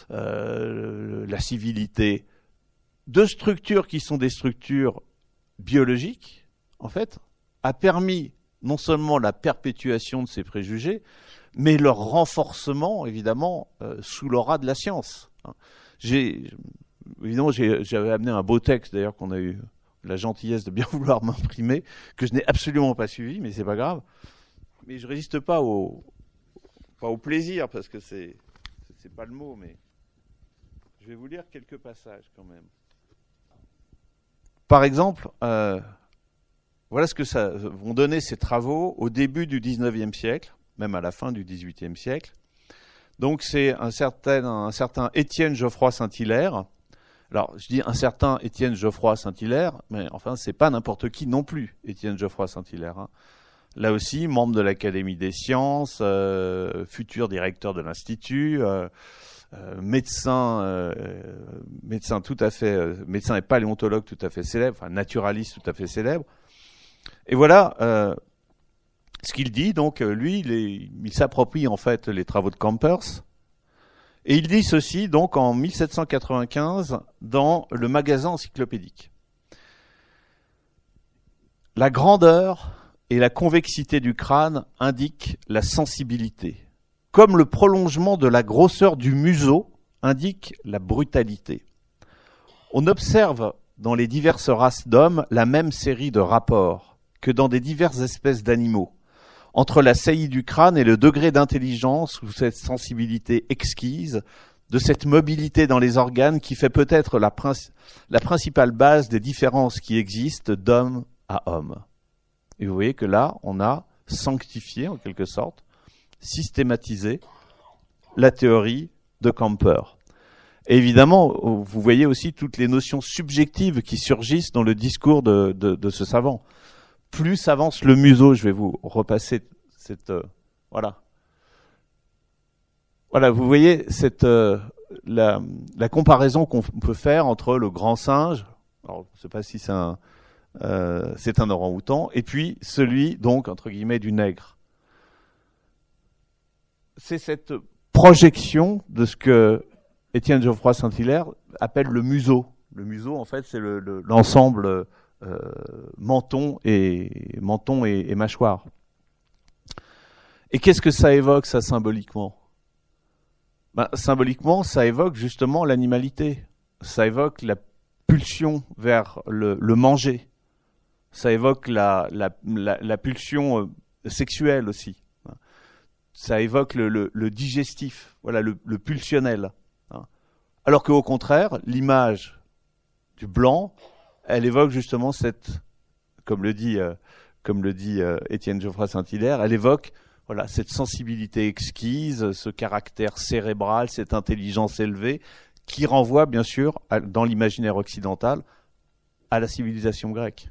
la civilité, de structures qui sont des structures biologiques, en fait, a permis non seulement la perpétuation de ces préjugés, mais leur renforcement, évidemment, sous l'aura de la science. Évidemment, j'avais amené un beau texte, d'ailleurs, qu'on a eu la gentillesse de bien vouloir m'imprimer, que je n'ai absolument pas suivi, mais c'est pas grave. Mais je résiste pas au plaisir, parce que c'est pas le mot, mais je vais vous lire quelques passages quand même. Par exemple, voilà ce que ça vont donner ces travaux au début du 19e siècle, même à la fin du 18e siècle. Donc c'est un certain Étienne Geoffroy Saint-Hilaire. Alors je dis un certain Étienne Geoffroy Saint-Hilaire, mais enfin c'est pas n'importe qui non plus, Étienne Geoffroy Saint-Hilaire. Hein. Là aussi, membre de l'Académie des sciences, futur directeur de l'Institut, médecin tout à fait, médecin et paléontologue tout à fait célèbre, enfin naturaliste tout à fait célèbre. Et voilà ce qu'il dit. Donc lui, il s'approprie en fait les travaux de Campers. Et il dit ceci donc en 1795 dans le Magasin encyclopédique. La grandeur et la convexité du crâne indiquent la sensibilité, comme le prolongement de la grosseur du museau indique la brutalité. On observe dans les diverses races d'hommes la même série de rapports que dans des diverses espèces d'animaux, entre la saillie du crâne et le degré d'intelligence ou cette sensibilité exquise, de cette mobilité dans les organes qui fait peut-être la principale base des différences qui existent d'homme à homme. Et vous voyez que là, on a sanctifié, en quelque sorte, systématisé la théorie de Camper. Et évidemment, vous voyez aussi toutes les notions subjectives qui surgissent dans le discours de ce savant. Plus avance le museau, je vais vous repasser cette... voilà. Voilà, vous voyez la comparaison qu'on peut faire entre le grand singe, alors je ne sais pas si c'est un orang-outan, et puis celui, donc, entre guillemets, du nègre. C'est cette projection de ce que Étienne Geoffroy Saint-Hilaire appelle le museau. Le museau, en fait, c'est l'ensemble menton et mâchoire. Et qu'est-ce que ça évoque, ça, symboliquement ? Symboliquement, ça évoque justement l'animalité. Ça évoque la pulsion vers le manger. Ça évoque la pulsion sexuelle aussi. Ça évoque le digestif, voilà, le pulsionnel. Alors qu'au contraire, l'image du blanc, elle évoque justement comme le dit Étienne Geoffroy Saint-Hilaire, elle évoque voilà, cette sensibilité exquise, ce caractère cérébral, cette intelligence élevée, qui renvoie bien sûr, dans l'imaginaire occidental, à la civilisation grecque.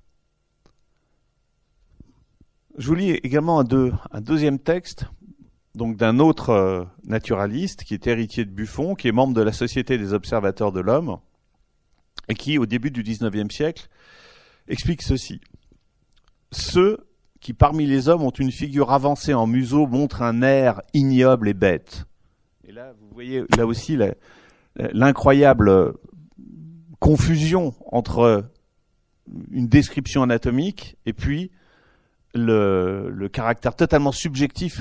Je vous lis également un deuxième texte, donc d'un autre naturaliste, qui est héritier de Buffon, qui est membre de la Société des observateurs de l'homme, et qui, au début du XIXe siècle, explique ceci. Ceux qui, parmi les hommes, ont une figure avancée en museau, montrent un air ignoble et bête. Et là, vous voyez, là aussi, l'incroyable confusion entre une description anatomique et puis le caractère totalement subjectif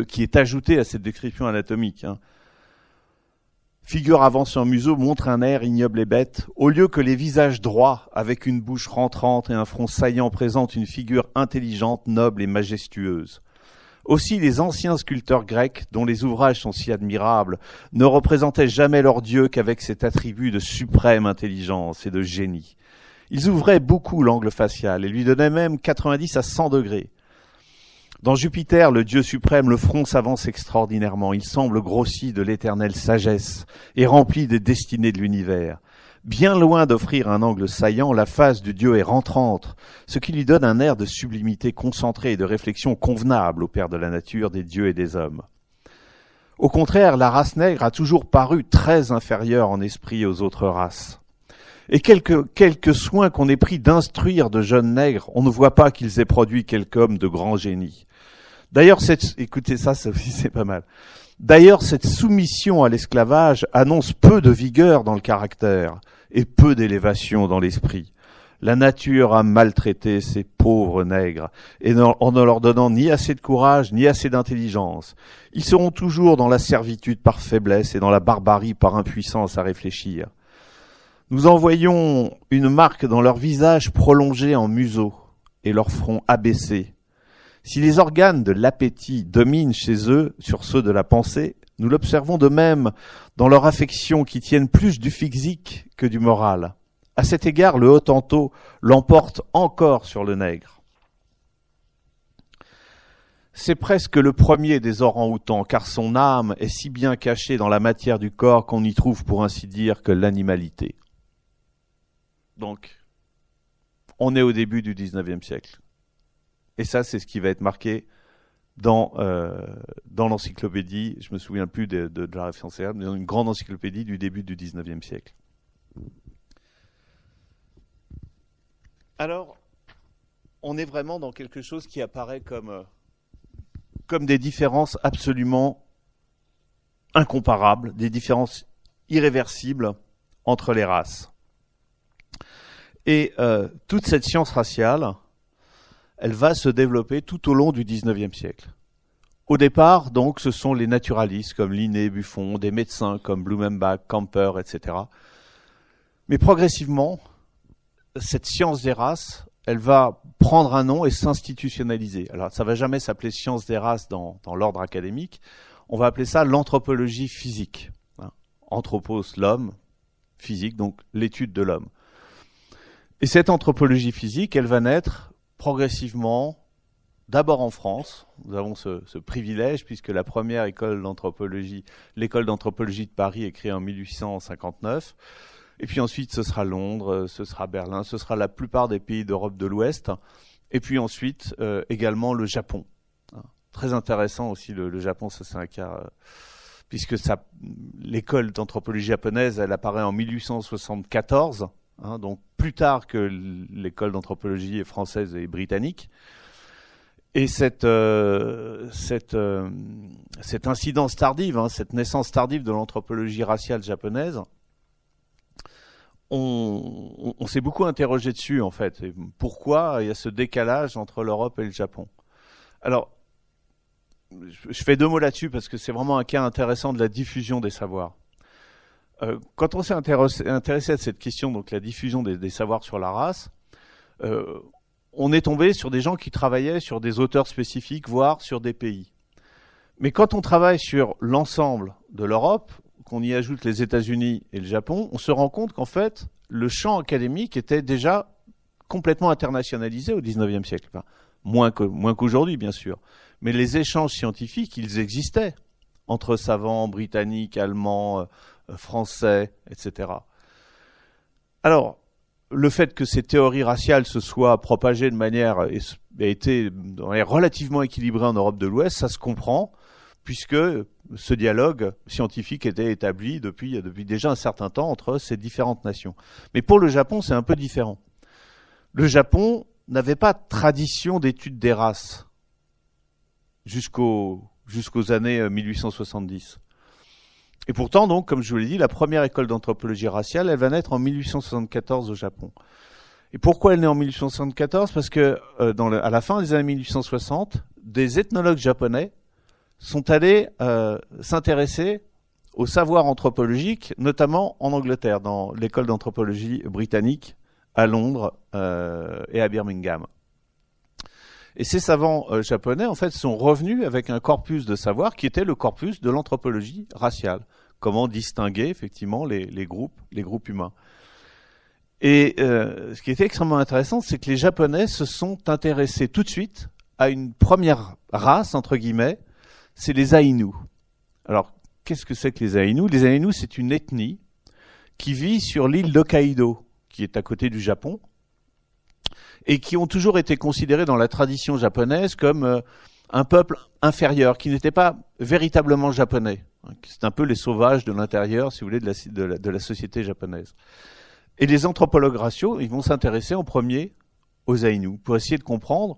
qui est ajouté à cette description anatomique. Figure avancée en museau montre un air ignoble et bête. Au lieu que les visages droits, avec une bouche rentrante et un front saillant, présentent une figure intelligente, noble et majestueuse. Aussi, les anciens sculpteurs grecs, dont les ouvrages sont si admirables, ne représentaient jamais leur dieu qu'avec cet attribut de suprême intelligence et de génie. Ils ouvraient beaucoup l'angle facial et lui donnaient même 90 à 100 degrés. Dans Jupiter, le dieu suprême, le front s'avance extraordinairement. Il semble grossi de l'éternelle sagesse et rempli des destinées de l'univers. Bien loin d'offrir un angle saillant, la face du dieu est rentrante, ce qui lui donne un air de sublimité concentrée et de réflexion convenable au père de la nature, des dieux et des hommes. Au contraire, la race nègre a toujours paru très inférieure en esprit aux autres races. Et quelques soins qu'on ait pris d'instruire de jeunes nègres, on ne voit pas qu'ils aient produit quelque homme de grand génie. D'ailleurs, écoutez ça aussi c'est pas mal. D'ailleurs, cette soumission à l'esclavage annonce peu de vigueur dans le caractère et peu d'élévation dans l'esprit. La nature a maltraité ces pauvres nègres, et en ne leur donnant ni assez de courage, ni assez d'intelligence. Ils seront toujours dans la servitude par faiblesse et dans la barbarie par impuissance à réfléchir. Nous en voyons une marque dans leur visage prolongé en museau et leur front abaissé. Si les organes de l'appétit dominent chez eux sur ceux de la pensée, nous l'observons de même dans leur affection qui tiennent plus du physique que du moral. À cet égard, le Hottentot l'emporte encore sur le nègre. C'est presque le premier des orang-outans, car son âme est si bien cachée dans la matière du corps qu'on n'y trouve pour ainsi dire que l'animalité. Donc, on est au début du 19e siècle. Et ça, c'est ce qui va être marqué dans l'encyclopédie, je me souviens plus de la référence, mais dans une grande encyclopédie du début du 19e siècle. Alors, on est vraiment dans quelque chose qui apparaît comme des différences absolument incomparables, des différences irréversibles entre les races. Et toute cette science raciale, elle va se développer tout au long du XIXe siècle. Au départ, donc, ce sont les naturalistes comme Linné, Buffon, des médecins comme Blumenbach, Camper, etc. Mais progressivement, cette science des races, elle va prendre un nom et s'institutionnaliser. Alors, ça va jamais s'appeler science des races dans l'ordre académique. On va appeler ça l'anthropologie physique. Anthropos, l'homme, physique, donc l'étude de l'homme. Et cette anthropologie physique, elle va naître progressivement, d'abord en France. Nous avons ce privilège puisque la première école d'anthropologie, l'école d'anthropologie de Paris est créée en 1859. Et puis ensuite, ce sera Londres, ce sera Berlin, ce sera la plupart des pays d'Europe de l'Ouest. Et puis ensuite, également le Japon. Très intéressant aussi, le Japon, ça c'est un cas... puisque l'école d'anthropologie japonaise, elle apparaît en 1874, donc plus tard que l'école d'anthropologie française et britannique. Et cette incidence tardive, cette naissance tardive de l'anthropologie raciale japonaise, on s'est beaucoup interrogé dessus en fait. Et pourquoi il y a ce décalage entre l'Europe et le Japon? Alors, je fais deux mots là-dessus parce que c'est vraiment un cas intéressant de la diffusion des savoirs. Quand on s'est intéressé à cette question, donc la diffusion des savoirs sur la race, on est tombé sur des gens qui travaillaient sur des auteurs spécifiques, voire sur des pays. Mais quand on travaille sur l'ensemble de l'Europe, qu'on y ajoute les États-Unis et le Japon, on se rend compte qu'en fait, le champ académique était déjà complètement internationalisé au XIXe siècle. Enfin, moins qu'aujourd'hui, bien sûr. Mais les échanges scientifiques, ils existaient entre savants britanniques, allemands, français, etc. Alors, le fait que ces théories raciales se soient propagées de manière relativement équilibrée en Europe de l'Ouest, ça se comprend, puisque ce dialogue scientifique était établi depuis déjà un certain temps entre ces différentes nations. Mais pour le Japon, c'est un peu différent. Le Japon n'avait pas de tradition d'étude des races jusqu'aux années 1870. Et pourtant, donc, comme je vous l'ai dit, la première école d'anthropologie raciale, elle va naître en 1874 au Japon. Et pourquoi elle naît en 1874? Parce que à la fin des années 1860, des ethnologues japonais sont allés s'intéresser au savoir anthropologique, notamment en Angleterre, dans l'école d'anthropologie britannique à Londres et à Birmingham. Et ces savants japonais, en fait, sont revenus avec un corpus de savoir qui était le corpus de l'anthropologie raciale. Comment distinguer, effectivement, les groupes humains. Et ce qui était extrêmement intéressant, c'est que les Japonais se sont intéressés tout de suite à une première race, entre guillemets, c'est les Aïnous. Alors, qu'est-ce que c'est que les Aïnous? Les Aïnous, c'est une ethnie qui vit sur l'île d'Hokkaido, qui est à côté du Japon, et qui ont toujours été considérés dans la tradition japonaise comme un peuple inférieur, qui n'était pas véritablement japonais. C'est un peu les sauvages de l'intérieur, si vous voulez, de la société japonaise. Et les anthropologues raciaux, ils vont s'intéresser en premier aux Aïnous, pour essayer de comprendre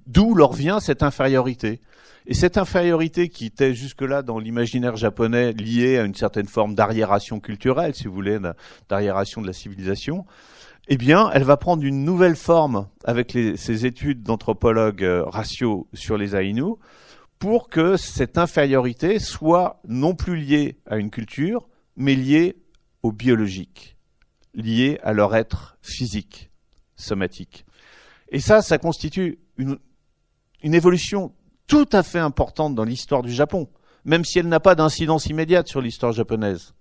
d'où leur vient cette infériorité. Et cette infériorité qui était jusque-là dans l'imaginaire japonais liée à une certaine forme d'arriération culturelle, si vous voulez, d'arriération de la civilisation, eh bien, elle va prendre une nouvelle forme avec ces études d'anthropologues raciaux sur les Aïnous pour que cette infériorité soit non plus liée à une culture, mais liée au biologique, liée à leur être physique, somatique. Et ça constitue une évolution tout à fait importante dans l'histoire du Japon, même si elle n'a pas d'incidence immédiate sur l'histoire japonaise.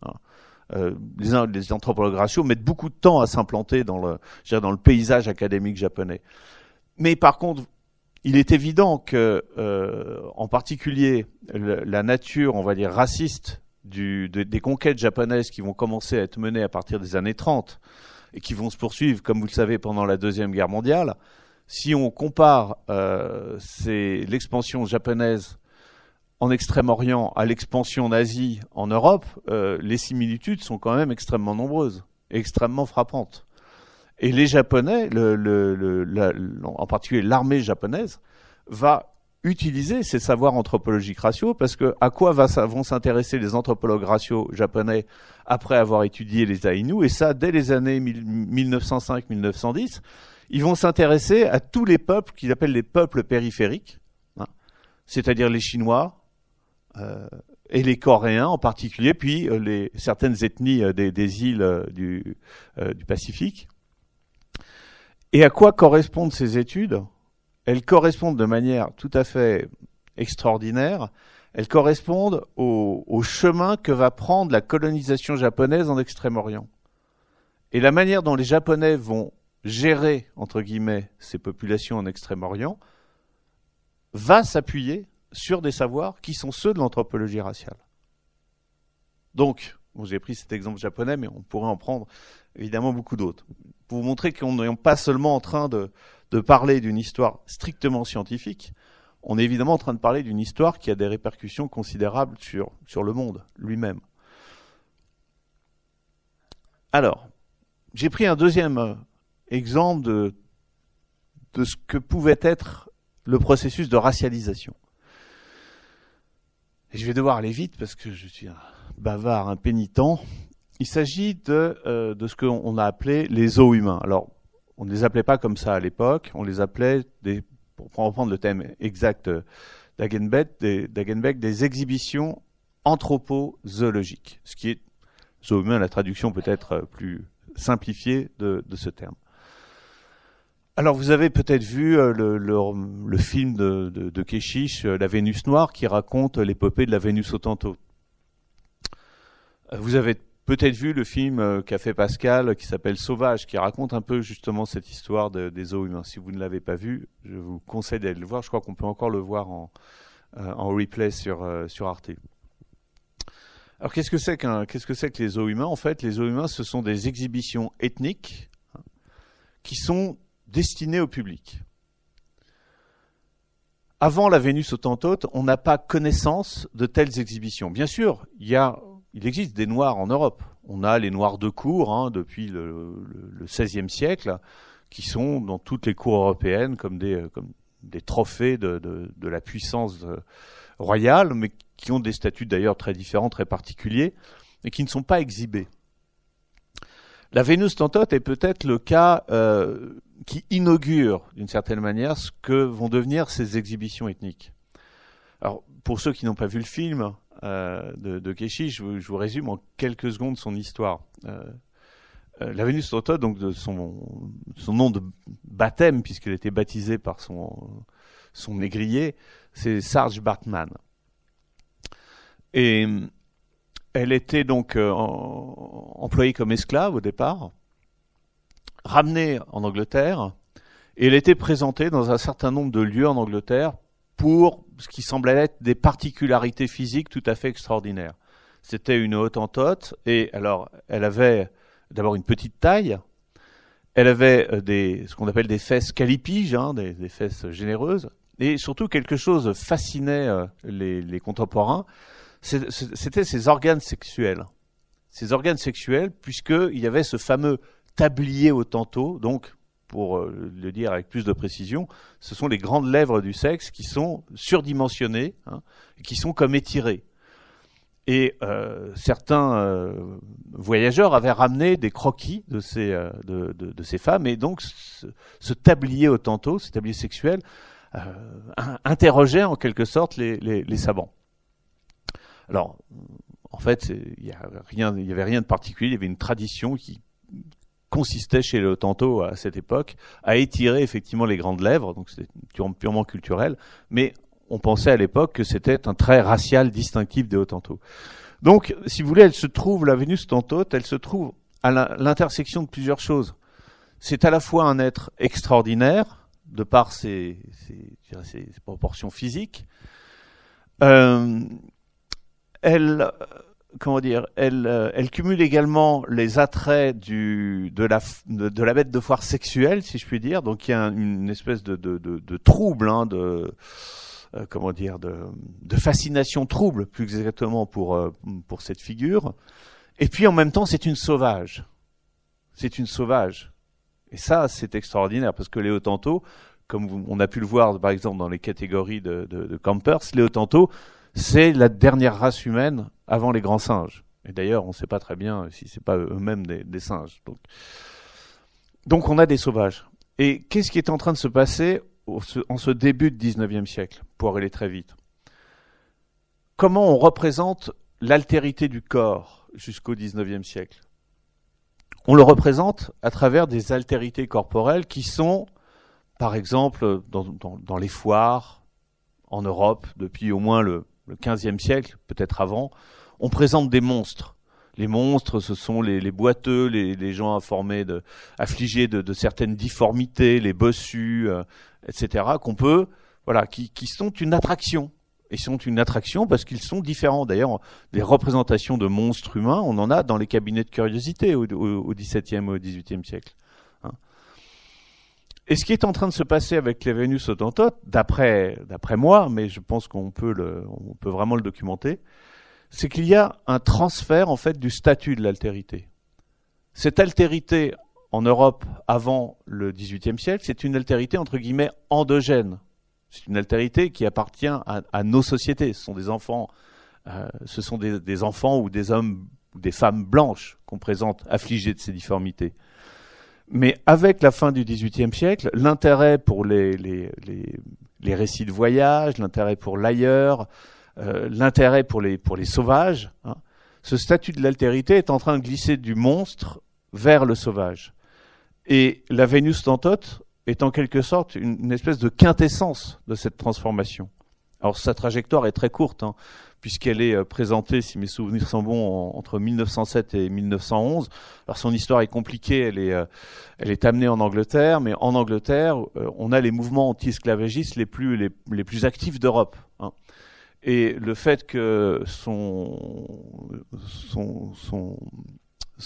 Les anthropologues raciaux mettent beaucoup de temps à s'implanter dans le paysage académique japonais. Mais par contre, il est évident que, en particulier, la nature, on va dire, raciste des conquêtes japonaises qui vont commencer à être menées à partir des années 30 et qui vont se poursuivre, comme vous le savez, pendant la Deuxième Guerre mondiale, si on compare l'expansion japonaise en Extrême-Orient à l'expansion nazie en Europe, les similitudes sont quand même extrêmement nombreuses et extrêmement frappantes. Et les Japonais, en particulier l'armée japonaise, va utiliser ces savoirs anthropologiques raciaux parce que à quoi vont s'intéresser les anthropologues raciaux japonais après avoir étudié les Aïnous, et ça dès les années 1905-1910, ils vont s'intéresser à tous les peuples qu'ils appellent les peuples périphériques, hein, c'est-à-dire les Chinois et les Coréens en particulier, puis certaines ethnies des îles du Pacifique. Et à quoi correspondent ces études ? Elles correspondent de manière tout à fait extraordinaire. Elles correspondent au chemin que va prendre la colonisation japonaise en Extrême-Orient. Et la manière dont les Japonais vont gérer, entre guillemets, ces populations en Extrême-Orient va s'appuyer sur des savoirs qui sont ceux de l'anthropologie raciale. Donc, j'ai pris cet exemple japonais, mais on pourrait en prendre évidemment beaucoup d'autres. Pour vous montrer qu'on n'est pas seulement en train de parler d'une histoire strictement scientifique, on est évidemment en train de parler d'une histoire qui a des répercussions considérables sur le monde lui-même. Alors, j'ai pris un deuxième exemple de ce que pouvait être le processus de racialisation. Et je vais devoir aller vite parce que je suis un bavard impénitent. Il s'agit de ce qu'on a appelé les zoos humains. Alors, on ne les appelait pas comme ça à l'époque, on les appelait, pour reprendre le thème exact d'Hagenbeck, des exhibitions anthropozoologiques. Ce qui est, zoo humain, la traduction peut-être plus simplifiée de ce terme. Alors, vous avez peut-être vu le film de Keshish, La Vénus noire, qui raconte l'épopée de la Vénus au tantôt. Vous avez peut-être vu le film qu'a fait Pascal, qui s'appelle Sauvage, qui raconte un peu justement cette histoire des zoos humains. Si vous ne l'avez pas vu, je vous conseille d'aller le voir. Je crois qu'on peut encore le voir en replay sur Arte. Alors, qu'est-ce que c'est que les zoos humains ? En fait, les zoos humains, ce sont des exhibitions ethniques qui sont destinées au public. Avant la Vénus Hottentote, on n'a pas connaissance de telles exhibitions. Bien sûr, il existe des noirs en Europe. On a les noirs de cour depuis le XVIe siècle, qui sont dans toutes les cours européennes comme des trophées de la puissance royale, mais qui ont des statuts d'ailleurs très différents, très particuliers, et qui ne sont pas exhibés. La Vénus Hottentote est peut-être le cas qui inaugure, d'une certaine manière, ce que vont devenir ces exhibitions ethniques. Alors, pour ceux qui n'ont pas vu le film de Keshish, je vous résume en quelques secondes son histoire. La Vénus Hottentote, donc de son nom de baptême, puisqu'elle était baptisée par son négrier, c'est Sarge Bartman. Et elle était donc employée comme esclave au départ, ramenée en Angleterre, et elle était présentée dans un certain nombre de lieux en Angleterre pour ce qui semblait être des particularités physiques tout à fait extraordinaires. C'était une Hottentote, et alors elle avait d'abord une petite taille, elle avait ce qu'on appelle des fesses calipiges, des fesses généreuses, et surtout quelque chose fascinait les contemporains, c'était ses organes sexuels. Ses organes sexuels, puisqu'il y avait ce fameux tablier Hottentot, donc, pour le dire avec plus de précision, ce sont les grandes lèvres du sexe qui sont surdimensionnées, et qui sont comme étirées. Et certains voyageurs avaient ramené des croquis de ces femmes, et donc ce tablier Otranto, ce tablier sexuel, interrogeait en quelque sorte les savants. Alors, en fait, il y avait rien de particulier, il y avait une tradition qui consistait chez les Otranto à cette époque à étirer effectivement les grandes lèvres, donc c'était purement culturel, mais on pensait à l'époque que c'était un trait racial distinctif des Otranto. Donc, si vous voulez, la Vénus Otranto, elle se trouve à l'intersection de plusieurs choses. C'est à la fois un être extraordinaire, de par ses proportions physiques. Elle cumule également les attraits de la bête de foire sexuelle, si je puis dire. Donc, il y a une espèce de trouble, de fascination trouble, plus exactement pour cette figure. Et puis en même temps, c'est une sauvage. C'est une sauvage. Et ça, c'est extraordinaire, parce que les Otranto, comme on a pu le voir par exemple dans les catégories de campers, les Otranto, c'est la dernière race humaine avant les grands singes. Et d'ailleurs, on ne sait pas très bien si c'est pas eux-mêmes des singes. Donc on a des sauvages. Et qu'est-ce qui est en train de se passer en ce début de 19e siècle, pour aller très vite? Comment on représente l'altérité du corps jusqu'au 19e siècle? On le représente à travers des altérités corporelles qui sont, par exemple, dans les foires, en Europe, depuis au moins le 15e siècle, peut-être avant, on présente des monstres. Les monstres, ce sont les boiteux, les gens affligés de certaines difformités, les bossus, etc., qui sont une attraction. Ils sont une attraction parce qu'ils sont différents. D'ailleurs, des représentations de monstres humains, on en a dans les cabinets de curiosité au XVIIe et au XVIIIe siècle. Et ce qui est en train de se passer avec les Vénus Otranto, d'après moi, mais je pense qu'on peut vraiment le documenter, c'est qu'il y a un transfert en fait du statut de l'altérité. Cette altérité en Europe avant le XVIIIe siècle, c'est une altérité entre guillemets endogène. C'est une altérité qui appartient à nos sociétés. Ce sont des enfants, des enfants ou des hommes ou des femmes blanches qu'on présente affligés de ces difformités. Mais avec la fin du XVIIIe siècle, l'intérêt pour les récits de voyage, l'intérêt pour l'ailleurs, l'intérêt pour les sauvages, ce statut de l'altérité est en train de glisser du monstre vers le sauvage. Et la Vénus Otranto est en quelque sorte une espèce de quintessence de cette transformation. Alors sa trajectoire est très courte, puisqu'elle est présentée, si mes souvenirs sont bons, entre 1907 et 1911. Alors son histoire est compliquée, elle est amenée en Angleterre, mais en Angleterre, on a les mouvements anti-esclavagistes les plus actifs d'Europe. Et le fait que son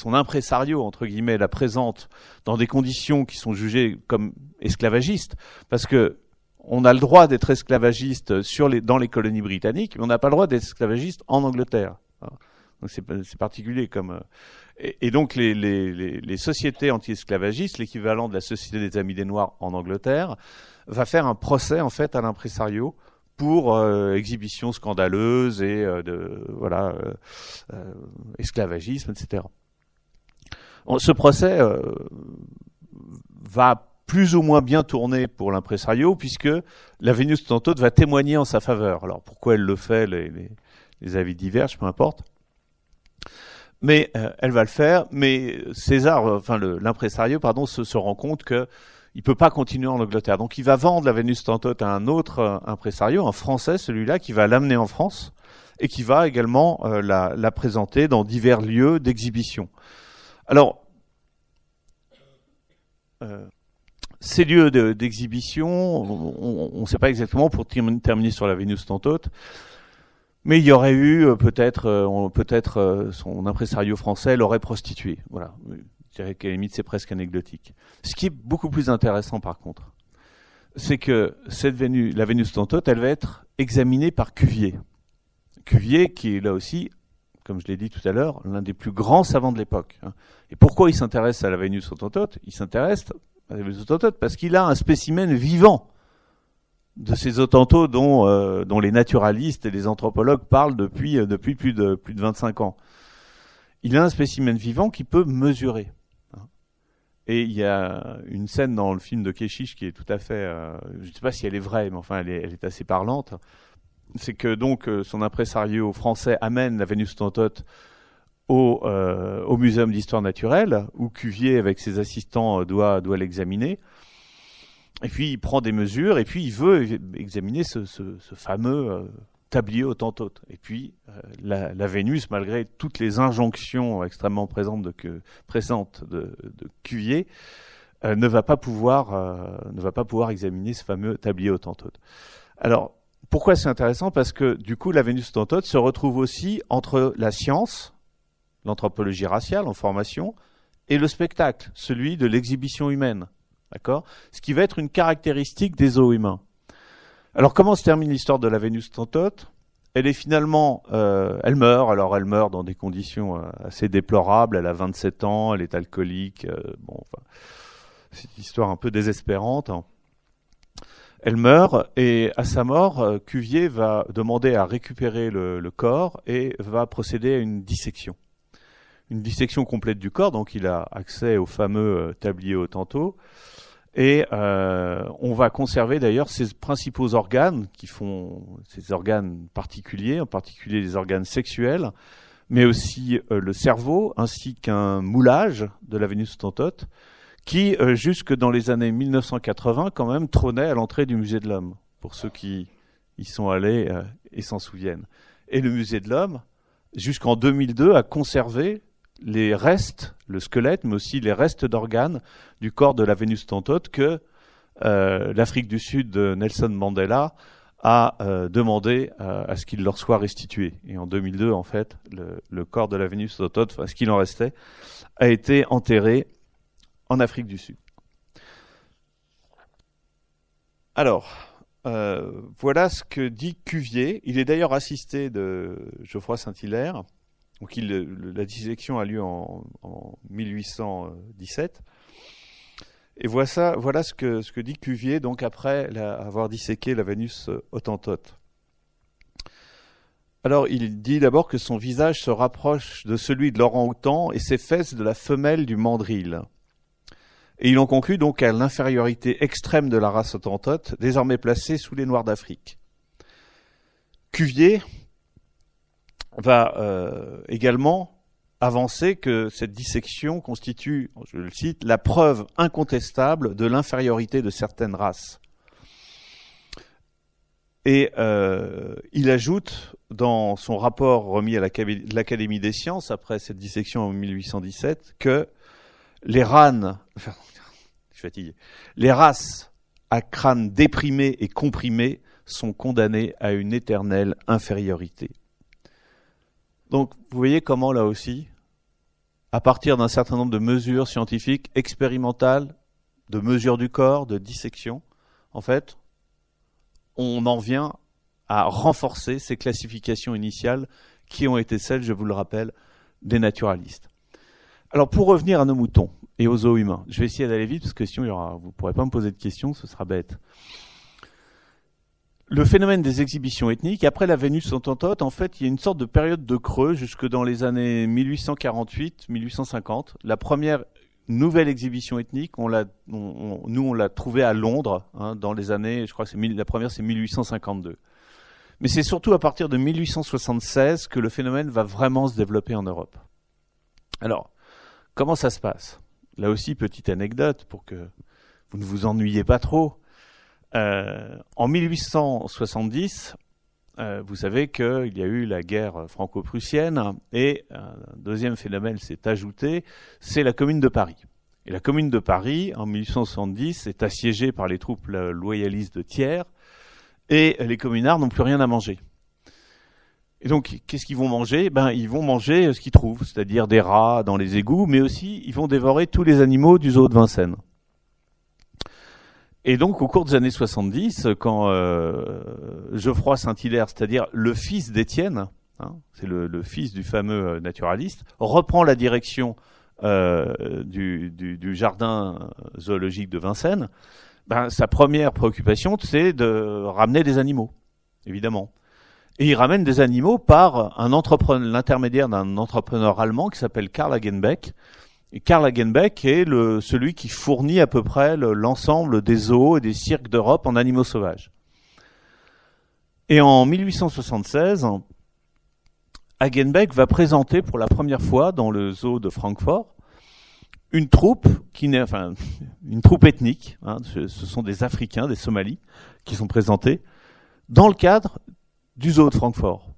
impresario, entre guillemets, la présente dans des conditions qui sont jugées comme esclavagistes, parce que on a le droit d'être esclavagiste dans les colonies britanniques, mais on n'a pas le droit d'être esclavagiste en Angleterre. Donc c'est particulier comme. Et donc les sociétés anti-esclavagistes, l'équivalent de la Société des Amis des Noirs en Angleterre, va faire un procès en fait à l'impresario pour exhibition scandaleuse et esclavagisme, etc. Ce procès va plus ou moins bien tourner pour l'impresario, puisque la Vénus Otranto va témoigner en sa faveur. Alors pourquoi elle le fait, les avis divergent, peu importe. Mais elle va le faire. Mais l'impresario, se rend compte que il peut pas continuer en Angleterre. Donc il va vendre la Vénus Otranto à un autre impresario, un Français, celui-là, qui va l'amener en France et qui va également la présenter dans divers lieux d'exhibition. Alors, ces lieux d'exhibition, on ne sait pas exactement, pour terminer sur la Vénus Otranto, mais il y aurait eu peut-être son impresario français l'aurait prostituée. Voilà, je dirais qu'à la limite c'est presque anecdotique. Ce qui est beaucoup plus intéressant par contre, c'est que la Vénus Otranto, elle va être examinée par Cuvier. Cuvier qui est là aussi, comme je l'ai dit tout à l'heure, l'un des plus grands savants de l'époque. Et pourquoi il s'intéresse à la Vénus Otranto? Il s'intéresse à la Vénus Otranto parce qu'il a un spécimen vivant de ces Autantos dont les naturalistes et les anthropologues parlent depuis plus de 25 ans. Il a un spécimen vivant qui peut mesurer. Et il y a une scène dans le film de Keshish qui est tout à fait, je ne sais pas si elle est vraie, mais enfin elle est assez parlante. C'est que donc son impresario français amène la Vénus autantote au Muséum d'histoire naturelle, où Cuvier, avec ses assistants, doit l'examiner. Et puis il prend des mesures, et puis il veut examiner ce fameux tablier autantote. Et puis la Vénus, malgré toutes les injonctions extrêmement présentes de Cuvier, ne va pas pouvoir examiner ce fameux tablier autantote. Alors, pourquoi c'est intéressant? Parce que du coup, la Vénus autantote se retrouve aussi entre la science, l'anthropologie raciale en formation, et le spectacle, celui de l'exhibition humaine. D'accord? Ce qui va être une caractéristique des zoos humains. Alors, comment se termine l'histoire de la Vénus autantote? Elle est finalement, elle meurt. Alors, elle meurt dans des conditions assez déplorables. Elle a 27 ans, elle est alcoolique. C'est une histoire un peu désespérante. Elle meurt, et à sa mort, Cuvier va demander à récupérer le corps et va procéder à une dissection. Une dissection complète du corps, donc il a accès au fameux tablier autantote. Et on va conserver d'ailleurs ses principaux organes, qui font ces organes particuliers, en particulier les organes sexuels, mais aussi le cerveau, ainsi qu'un moulage de la Vénus autantote, qui, jusque dans les années 1980, quand même, trônait à l'entrée du Musée de l'Homme, pour ceux qui y sont allés et s'en souviennent. Et le Musée de l'Homme, jusqu'en 2002, a conservé les restes, le squelette, mais aussi les restes d'organes du corps de la Vénus autantote que l'Afrique du Sud de Nelson Mandela a demandé à ce qu'il leur soit restitué. Et en 2002, en fait, le corps de la Vénus autantote, enfin, ce qu'il en restait, a été enterré en Afrique du Sud. Alors, voilà ce que dit Cuvier. Il est d'ailleurs assisté de Geoffroy Saint-Hilaire. Donc la dissection a lieu en 1817. Et voilà ce que dit Cuvier, donc après avoir disséqué la Vénus autantote. Alors, il dit d'abord que son visage se rapproche de celui de l'orang-outan et ses fesses de la femelle du mandril. Et il en conclut donc à l'infériorité extrême de la race autantote, désormais placée sous les Noirs d'Afrique. Cuvier va également avancer que cette dissection constitue, je le cite, la preuve incontestable de l'infériorité de certaines races. Et il ajoute dans son rapport remis à l'Académie des sciences après cette dissection en 1817 que les races à crâne déprimé et comprimé sont condamnées à une éternelle infériorité. Donc, vous voyez comment, là aussi, à partir d'un certain nombre de mesures scientifiques, expérimentales, de mesures du corps, de dissection, en fait, on en vient à renforcer ces classifications initiales qui ont été celles, je vous le rappelle, des naturalistes. Alors, pour revenir à nos moutons et aux zoos humains, je vais essayer d'aller vite parce que sinon vous ne pourrez pas me poser de questions, ce sera bête. Le phénomène des exhibitions ethniques, après la Vénus autantote, en fait, il y a une sorte de période de creux jusque dans les années 1848-1850. La première nouvelle exhibition ethnique, nous on l'a trouvée à Londres, dans les années, je crois que la première c'est 1852. Mais c'est surtout à partir de 1876 que le phénomène va vraiment se développer en Europe. Alors, comment ça se passe? Là aussi, petite anecdote pour que vous ne vous ennuyiez pas trop. En 1870, vous savez qu'il y a eu la guerre franco-prussienne et un deuxième phénomène s'est ajouté, c'est la Commune de Paris. Et la Commune de Paris, en 1870, est assiégée par les troupes loyalistes de Thiers et les communards n'ont plus rien à manger. Et donc, qu'est-ce qu'ils vont manger? Ils vont manger ce qu'ils trouvent, c'est-à-dire des rats dans les égouts, mais aussi ils vont dévorer tous les animaux du zoo de Vincennes. Et donc, au cours des années 70, quand Geoffroy Saint-Hilaire, c'est-à-dire le fils d'Étienne, c'est le fils du fameux naturaliste, reprend la direction du jardin zoologique de Vincennes, sa première préoccupation, c'est de ramener des animaux, évidemment. Et il ramène des animaux par l'intermédiaire d'un entrepreneur allemand qui s'appelle Karl Hagenbeck. Et Karl Hagenbeck est celui qui fournit à peu près l'ensemble des zoos et des cirques d'Europe en animaux sauvages. Et en 1876, Hagenbeck va présenter pour la première fois dans le zoo de Francfort une troupe une troupe ethnique. Ce sont des Africains, des Somalis, qui sont présentés dans le cadre du zoo de Francfort.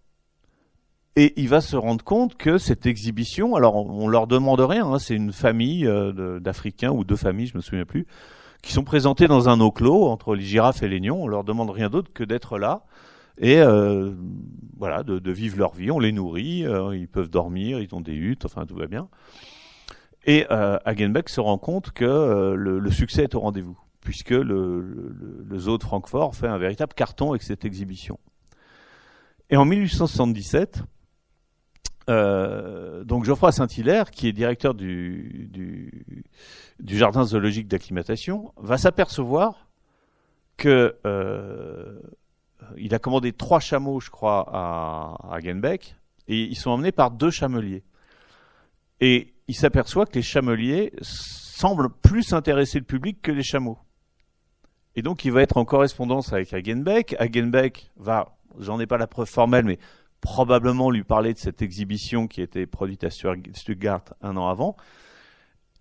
Et il va se rendre compte que cette exhibition, alors on leur demande rien, c'est une famille d'Africains ou deux familles, je me souviens plus, qui sont présentés dans un eau clos entre les girafes et les lions. On leur demande rien d'autre que d'être là et de vivre leur vie. On les nourrit, ils peuvent dormir, ils ont des huttes, enfin tout va bien. Et Hagenbeck se rend compte que le succès est au rendez-vous, puisque le zoo de Francfort fait un véritable carton avec cette exhibition. Et en 1877, donc Geoffroy Saint-Hilaire, qui est directeur du jardin zoologique d'acclimatation, va s'apercevoir que il a commandé 3 chameaux, je crois, à Hagenbeck, et ils sont emmenés par 2 chameliers. Et il s'aperçoit que les chameliers semblent plus intéresser le public que les chameaux. Et donc il va être en correspondance avec Hagenbeck. Hagenbeck va, j'en ai pas la preuve formelle, mais probablement lui parler de cette exhibition qui a été produite à Stuttgart un an avant,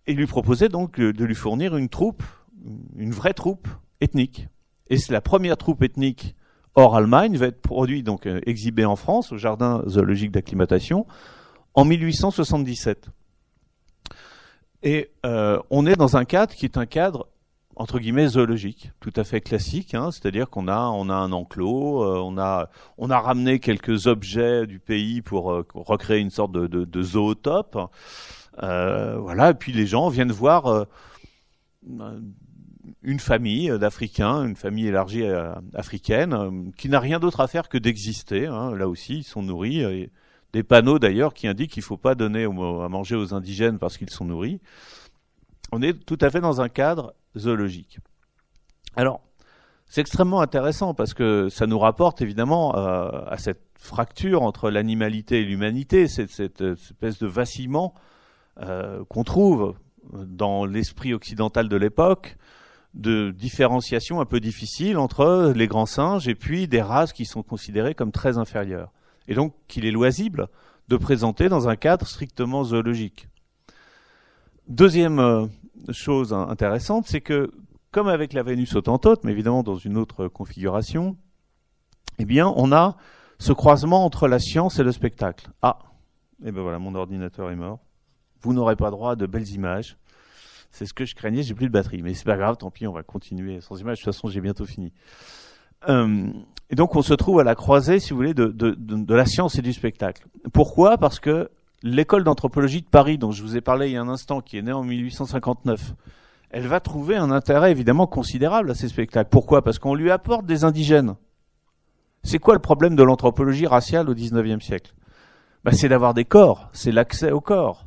et lui proposer donc de lui fournir une troupe, une vraie troupe ethnique. Et c'est la première troupe ethnique hors Allemagne, va être produite, donc exhibée en France, au jardin zoologique d'acclimatation, en 1877. Et on est dans un cadre qui est un cadre entre guillemets zoologique, tout à fait classique, c'est-à-dire qu'on a un enclos, on a ramené quelques objets du pays pour recréer une sorte de zootope, et puis les gens viennent voir une famille d'Africains, une famille élargie africaine, qui n'a rien d'autre à faire que d'exister. Là aussi, ils sont nourris. Et des panneaux d'ailleurs qui indiquent qu'il ne faut pas donner à manger aux indigènes parce qu'ils sont nourris. On est tout à fait dans un cadre zoologique. Alors, c'est extrêmement intéressant parce que ça nous rapporte évidemment à cette fracture entre l'animalité et l'humanité, cette espèce de vacillement qu'on trouve dans l'esprit occidental de l'époque, de différenciation un peu difficile entre les grands singes et puis des races qui sont considérées comme très inférieures. Et donc qu'il est loisible de présenter dans un cadre strictement zoologique. Deuxième chose intéressante, c'est que, comme avec la Vénus hottentote, mais évidemment dans une autre configuration, eh bien, on a ce croisement entre la science et le spectacle. Ah, et ben voilà, mon ordinateur est mort. Vous n'aurez pas droit à de belles images. C'est ce que je craignais, j'ai plus de batterie. Mais c'est pas grave, tant pis, on va continuer sans images. De toute façon, j'ai bientôt fini. Et donc, on se trouve à la croisée, si vous voulez, de la science et du spectacle. Pourquoi ? Parce que l'école d'anthropologie de Paris, dont je vous ai parlé il y a un instant, qui est née en 1859, elle va trouver un intérêt évidemment considérable à ces spectacles. Pourquoi ? Parce qu'on lui apporte des indigènes. C'est quoi le problème de l'anthropologie raciale au XIXe siècle ? C'est d'avoir des corps, c'est l'accès aux corps.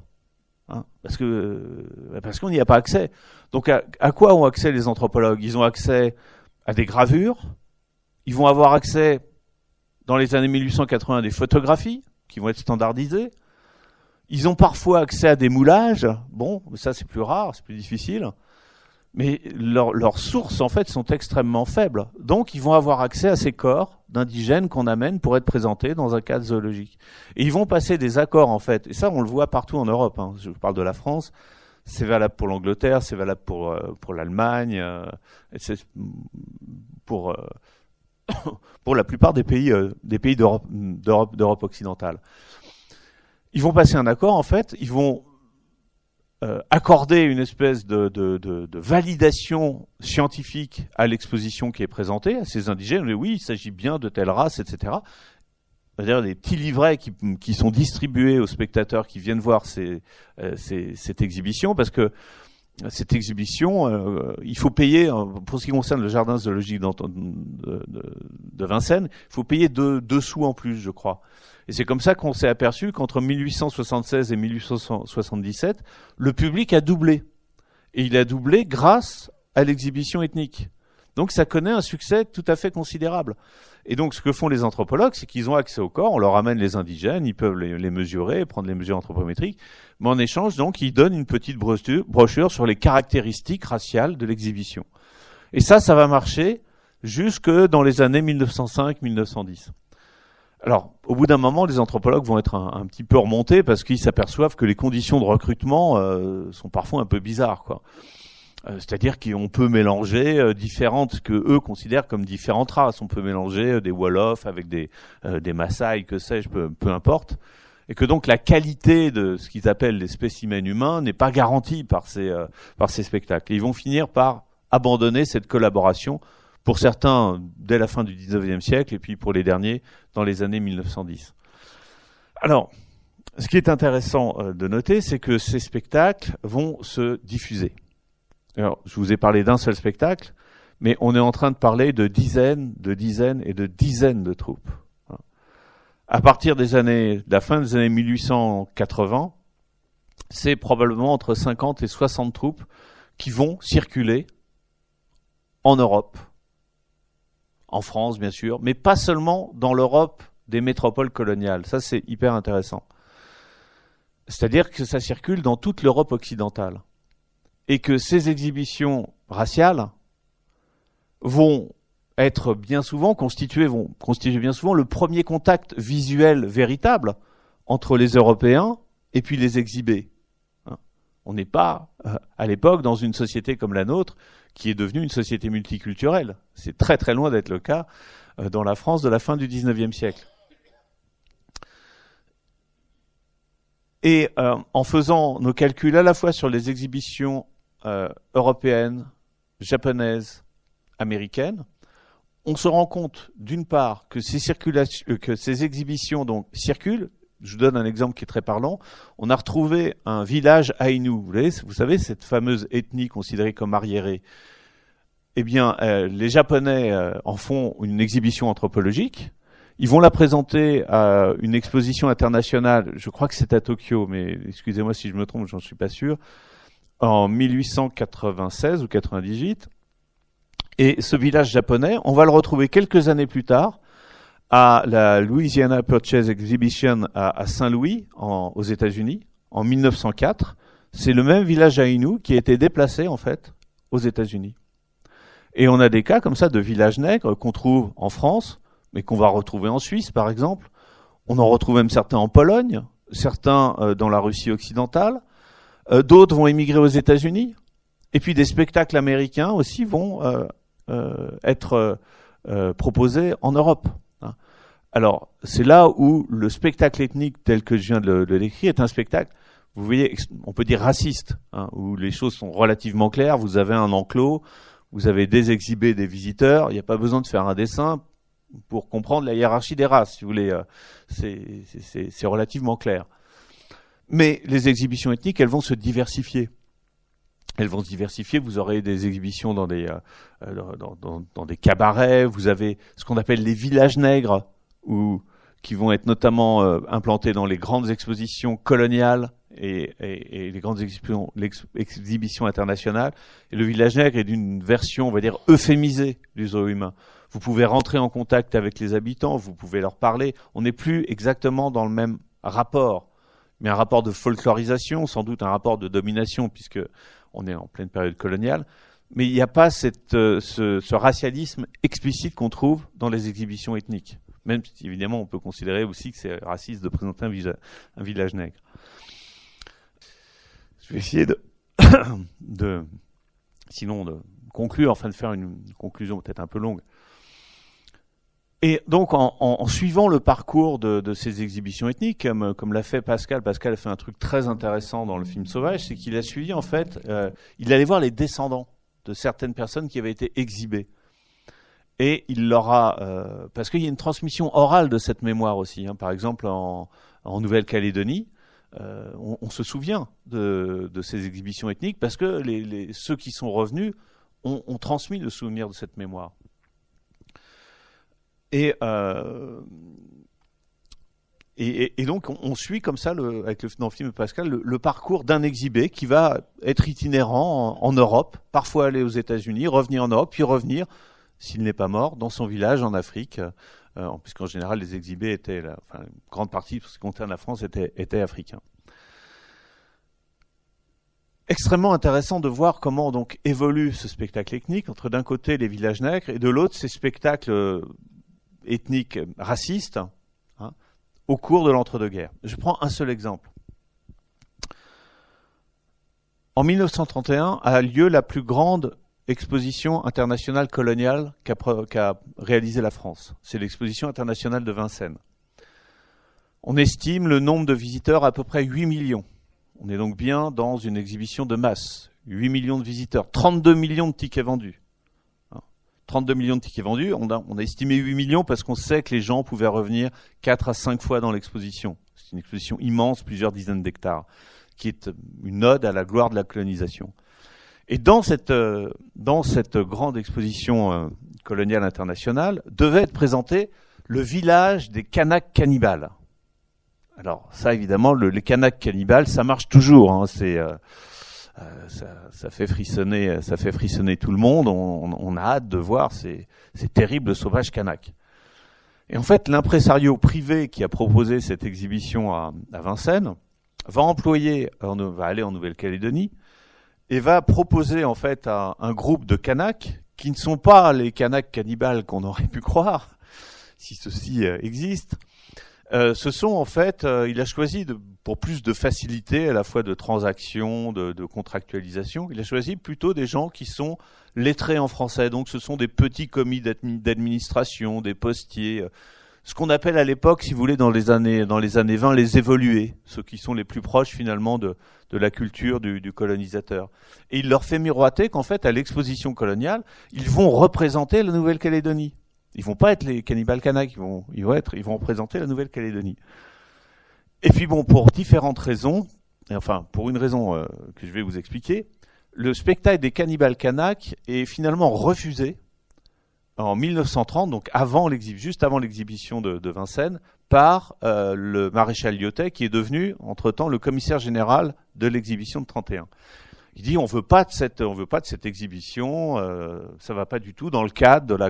Parce qu'on n'y a pas accès. Donc à quoi ont accès les anthropologues ? Ils ont accès à des gravures, ils vont avoir accès dans les années 1880 à des photographies qui vont être standardisées. Ils ont parfois accès à des moulages. Bon, ça c'est plus rare, c'est plus difficile. Mais leurs sources, en fait, sont extrêmement faibles. Donc, ils vont avoir accès à ces corps d'indigènes qu'on amène pour être présentés dans un cadre zoologique. Et ils vont passer des accords, en fait. Et ça, on le voit partout en Europe. Je parle de la France. C'est valable pour l'Angleterre, c'est valable pour l'Allemagne, c'est pour la plupart des pays d'Europe occidentale. Ils vont passer un accord, en fait. Ils vont accorder une espèce de validation scientifique à l'exposition qui est présentée, à ces indigènes. Oui, il s'agit bien de telle race, etc. C'est-à-dire des petits livrets qui sont distribués aux spectateurs qui viennent voir cette exhibition, parce que cette exhibition, il faut payer, pour ce qui concerne le jardin zoologique de Vincennes, il faut payer 2 sous en plus, je crois. Et c'est comme ça qu'on s'est aperçu qu'entre 1876 et 1877, le public a doublé. Et il a doublé grâce à l'exhibition ethnique. Donc ça connaît un succès tout à fait considérable. Et donc ce que font les anthropologues, c'est qu'ils ont accès au corps, on leur amène les indigènes, ils peuvent les mesurer, prendre les mesures anthropométriques, mais en échange, donc, ils donnent une petite brochure sur les caractéristiques raciales de l'exhibition. Et ça va marcher jusque dans les années 1905-1910. Alors, au bout d'un moment, les anthropologues vont être un petit peu remontés parce qu'ils s'aperçoivent que les conditions de recrutement sont parfois un peu bizarres, quoi. C'est-à-dire qu'on peut mélanger différentes, que eux considèrent comme différentes races. On peut mélanger des Wolofs avec des Maasai, que sais-je, peu importe. Et que donc la qualité de ce qu'ils appellent les spécimens humains n'est pas garantie par ces spectacles. Et ils vont finir par abandonner cette collaboration, pour certains dès la fin du 19e siècle, et puis pour les derniers dans les années 1910. Alors, ce qui est intéressant de noter, c'est que ces spectacles vont se diffuser. Alors, je vous ai parlé d'un seul spectacle, mais on est en train de parler de dizaines et de dizaines de troupes. À partir de la fin des années 1880, c'est probablement entre 50 et 60 troupes qui vont circuler en Europe, en France bien sûr, mais pas seulement dans l'Europe des métropoles coloniales. Ça, c'est hyper intéressant. C'est-à-dire que ça circule dans toute l'Europe occidentale. Et que ces exhibitions raciales vont constituer bien souvent le premier contact visuel véritable entre les Européens et puis les exhibés. On n'est pas, à l'époque, dans une société comme la nôtre, qui est devenue une société multiculturelle. C'est très très loin d'être le cas dans la France de la fin du XIXe siècle. Et en faisant nos calculs à la fois sur les exhibitions européennes, japonaises, américaines, on se rend compte, d'une part, que ces exhibitions donc circulent. Je vous donne un exemple qui est très parlant. On a retrouvé un village Aïnou. Vous savez, cette fameuse ethnie considérée comme arriérée. Eh bien, les Japonais en font une exhibition anthropologique. Ils vont la présenter à une exposition internationale. Je crois que c'est à Tokyo, mais excusez-moi si je me trompe, j'en suis pas sûr. En 1896 ou 98. Et ce village japonais, on va le retrouver quelques années plus tard à la Louisiana Purchase Exhibition à Saint-Louis, aux États-Unis, en 1904. C'est le même village Aïnou qui a été déplacé, en fait, aux États-Unis. Et on a des cas comme ça de villages nègres qu'on trouve en France, mais qu'on va retrouver en Suisse, par exemple. On en retrouve même certains en Pologne, certains dans la Russie occidentale. D'autres vont émigrer aux États-Unis. Et puis des spectacles américains aussi vont être proposés en Europe. Alors, c'est là où le spectacle ethnique tel que je viens de le décrire est un spectacle, vous voyez, on peut dire raciste, où les choses sont relativement claires. Vous avez un enclos, vous avez des exhibés, des visiteurs. Il n'y a pas besoin de faire un dessin pour comprendre la hiérarchie des races, si vous voulez. C'est relativement clair. Mais les exhibitions ethniques, elles vont se diversifier. Elles vont se diversifier. Vous aurez des exhibitions dans des cabarets. Vous avez ce qu'on appelle les villages nègres, qui vont être notamment implantés dans les grandes expositions coloniales et les grandes exhibitions internationales. Et le village nègre est d'une version, on va dire, euphémisée du zoo humain. Vous pouvez rentrer en contact avec les habitants, vous pouvez leur parler. On n'est plus exactement dans le même rapport, mais un rapport de folklorisation, sans doute un rapport de domination, puisque on est en pleine période coloniale. Mais il n'y a pas ce racialisme explicite qu'on trouve dans les exhibitions ethniques. Même si, évidemment, on peut considérer aussi que c'est raciste de présenter un village nègre. Je vais essayer de conclure, enfin de faire une conclusion peut-être un peu longue. Et donc, en suivant le parcours de ces exhibitions ethniques, comme l'a fait Pascal a fait un truc très intéressant dans le film Sauvage, c'est qu'il a suivi, en fait, il allait voir les descendants de certaines personnes qui avaient été exhibées. Et il leur a... parce qu'il y a une transmission orale de cette mémoire aussi. Par exemple, en Nouvelle-Calédonie, on se souvient de ces exhibitions ethniques parce que ceux qui sont revenus ont transmis le souvenir de cette mémoire. Et Et donc, on suit comme ça, dans le film de Pascal, le parcours d'un exhibé qui va être itinérant en Europe, parfois aller aux États-Unis, revenir en Europe, puis revenir, s'il n'est pas mort, dans son village en Afrique, puisqu'en général, les exhibés étaient, une grande partie, pour ce qui concerne la France, étaient africains. Extrêmement intéressant de voir comment donc évolue ce spectacle ethnique entre d'un côté les villages nègres et de l'autre ces spectacles ethniques racistes, hein, au cours de l'entre-deux-guerres. Je prends un seul exemple. En 1931 a lieu la plus grande exposition internationale coloniale qu'a réalisée la France. C'est l'exposition internationale de Vincennes. On estime le nombre de visiteurs à peu près 8 millions. On est donc bien dans une exhibition de masse. 8 millions de visiteurs, 32 millions de tickets vendus. 32 millions de tickets vendus, on a estimé 8 millions parce qu'on sait que les gens pouvaient revenir 4 à 5 fois dans l'exposition. C'est une exposition immense, plusieurs dizaines d'hectares, qui est une ode à la gloire de la colonisation. Et dans cette grande exposition coloniale internationale, devait être présenté le village des Kanaks cannibales. Alors ça, évidemment, les Kanaks cannibales, ça marche toujours. Hein, ça fait frissonner tout le monde. On a hâte de voir ces terribles sauvages Kanaks. Et en fait, l'impresario privé qui a proposé cette exhibition à Vincennes va aller en Nouvelle-Calédonie et va proposer en fait à un groupe de Kanaks qui ne sont pas les Kanaks cannibales qu'on aurait pu croire, si ceci existe. Ce sont en fait, il a choisi pour plus de facilité à la fois de transaction, de contractualisation, il a choisi plutôt des gens qui sont lettrés en français. Donc ce sont des petits commis d'administration, des postiers, ce qu'on appelle à l'époque, si vous voulez, dans les années 20, les évolués, ceux qui sont les plus proches finalement de la culture du colonisateur. Et il leur fait miroiter qu'en fait, à l'exposition coloniale, ils vont représenter la Nouvelle-Calédonie. Ils vont pas être les cannibales Kanaks, ils vont représenter la Nouvelle-Calédonie. Et puis bon, pour différentes raisons, enfin pour une raison que je vais vous expliquer, le spectacle des cannibales Kanaks est finalement refusé en 1930, donc juste avant l'exhibition de Vincennes, par le maréchal Lyautey, qui est devenu entre-temps le commissaire général de l'exhibition de 31. Il dit on veut pas de cette exhibition, ça va pas du tout dans le cadre de la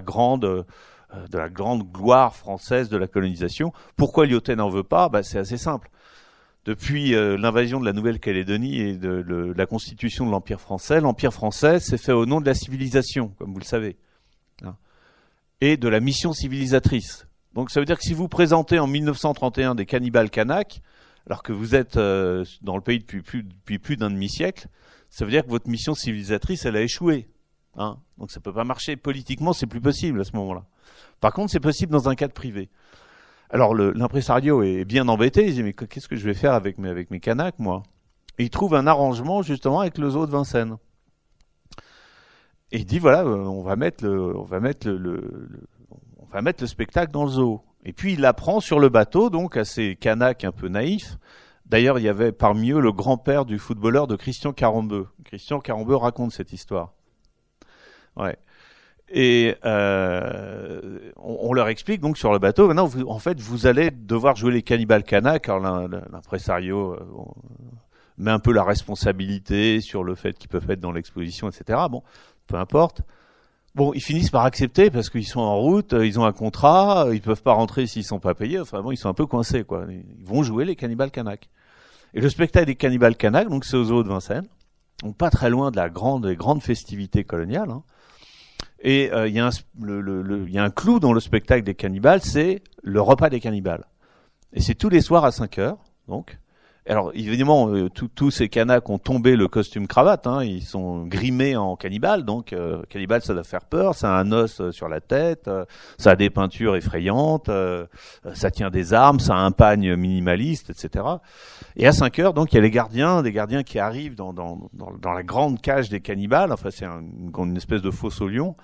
grande gloire française de la colonisation. Pourquoi Lyautey n'en veut pas ? C'est assez simple. Depuis l'invasion de la Nouvelle-Calédonie et de la constitution de l'Empire français s'est fait au nom de la civilisation, comme vous le savez, hein, et de la mission civilisatrice. Donc ça veut dire que si vous présentez en 1931 des cannibales Kanaks, alors que vous êtes dans le pays depuis plus d'un demi-siècle, ça veut dire que votre mission civilisatrice, elle a échoué. Hein, donc ça peut pas marcher. Politiquement, c'est plus possible à ce moment-là. Par contre, c'est possible dans un cadre privé. Alors l'impresario est bien embêté. Il dit mais qu'est-ce que je vais faire avec mes Kanaks, moi ? Et il trouve un arrangement justement avec le zoo de Vincennes. Et il dit voilà, on va mettre le spectacle dans le zoo. Et puis il apprend sur le bateau, donc à ces Kanaks un peu naïfs. D'ailleurs, il y avait parmi eux le grand-père du footballeur de Christian Carambeu. Christian Carambeu raconte cette histoire. Ouais. Et on leur explique donc sur le bateau, maintenant vous allez devoir jouer les cannibales Kanaks. Alors l'impresario met un peu la responsabilité sur le fait qu'ils peuvent être dans l'exposition, etc. Bon, peu importe. Bon, ils finissent par accepter parce qu'ils sont en route, ils ont un contrat, ils peuvent pas rentrer s'ils sont pas payés. Enfin bon, ils sont un peu coincés, quoi. Ils vont jouer les cannibales Kanaks. Et le spectacle des cannibales Kanaks, donc c'est au zoo de Vincennes, donc pas très loin de des grandes festivités coloniales. Hein. Et il y a un clou dans le spectacle des cannibales, c'est le repas des cannibales. Et c'est tous les soirs à 5h, donc. Alors évidemment, tous ces Kanaks ont tombé le costume cravate, hein, ils sont grimés en cannibales, donc cannibale ça doit faire peur, ça a un os sur la tête, ça a des peintures effrayantes, ça tient des armes, ça a un pagne minimaliste, etc. Et à 5h, donc il y a des gardiens qui arrivent dans la grande cage des cannibales, enfin c'est une espèce de fosse aux lions.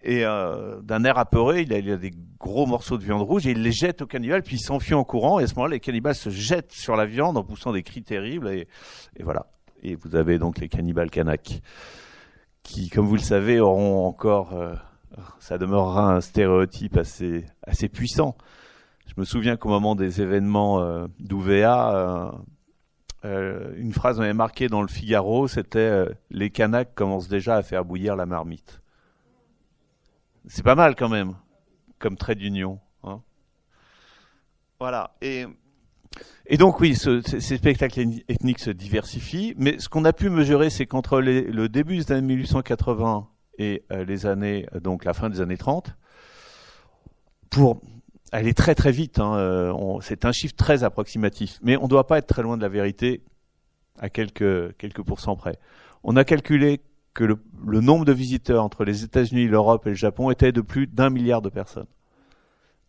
Et d'un air apeuré, il a des gros morceaux de viande rouge et il les jette aux cannibales, puis il s'enfuit en courant. Et à ce moment-là, les cannibales se jettent sur la viande en poussant des cris terribles. Et voilà. Et vous avez donc les cannibales Kanaks, qui, comme vous le savez, auront encore... ça demeurera un stéréotype assez puissant. Je me souviens qu'au moment des événements d'UVA, une phrase m'avait marqué dans le Figaro, c'était les Kanaks commencent déjà à faire bouillir la marmite. C'est pas mal quand même, comme trait d'union. Hein. Voilà. Et donc oui, ces spectacles ethniques se diversifient, mais ce qu'on a pu mesurer, c'est qu'entre le début des années 1880 et donc la fin des années 30, pour aller très très vite, hein, c'est un chiffre très approximatif, mais on ne doit pas être très loin de la vérité à quelques pourcents près. On a calculé que le nombre de visiteurs entre les États-Unis, l'Europe et le Japon était de plus d'1 milliard de personnes.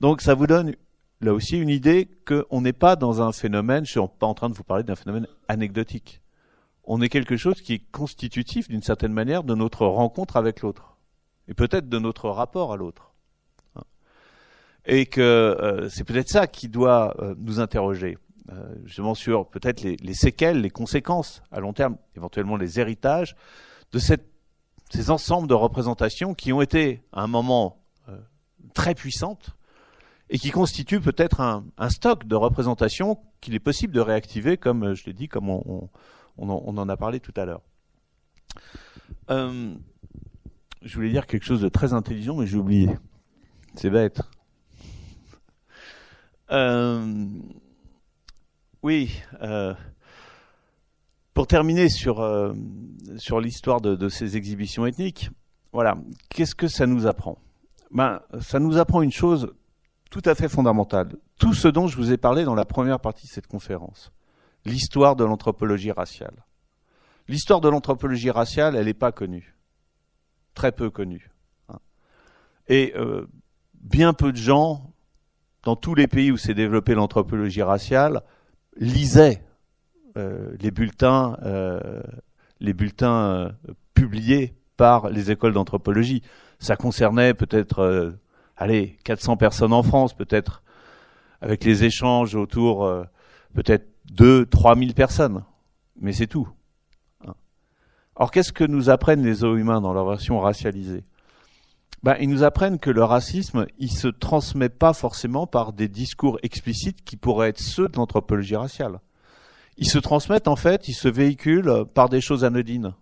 Donc ça vous donne là aussi une idée qu'on n'est pas dans un phénomène, je ne suis pas en train de vous parler d'un phénomène anecdotique. On est quelque chose qui est constitutif d'une certaine manière de notre rencontre avec l'autre. Et peut-être de notre rapport à l'autre. Et que c'est peut-être ça qui doit nous interroger. Justement sur peut-être les séquelles, les conséquences à long terme, éventuellement les héritages de ces ensembles de représentations qui ont été à un moment très puissantes et qui constituent peut-être un stock de représentations qu'il est possible de réactiver, comme je l'ai dit, comme on en a parlé tout à l'heure. Je voulais dire quelque chose de très intelligent, mais j'ai oublié. C'est bête. Oui. Pour terminer sur l'histoire de ces exhibitions ethniques, voilà. Qu'est-ce que ça nous apprend ? Ça nous apprend une chose tout à fait fondamentale. Tout ce dont je vous ai parlé dans la première partie de cette conférence. L'histoire de l'anthropologie raciale. L'histoire de l'anthropologie raciale, elle n'est pas connue. Très peu connue. Et bien peu de gens, dans tous les pays où s'est développée l'anthropologie raciale, lisaient les bulletins publiés par les écoles d'anthropologie. Ça concernait peut-être 400 personnes en France, peut-être avec les échanges autour peut-être 2-3 000 personnes. Mais c'est tout. Or, qu'est-ce que nous apprennent les zoohumains dans leur version racialisée ? Ils nous apprennent que le racisme, il se transmet pas forcément par des discours explicites qui pourraient être ceux de l'anthropologie raciale. Ils se transmettent en fait, ils se véhiculent par des choses anodines.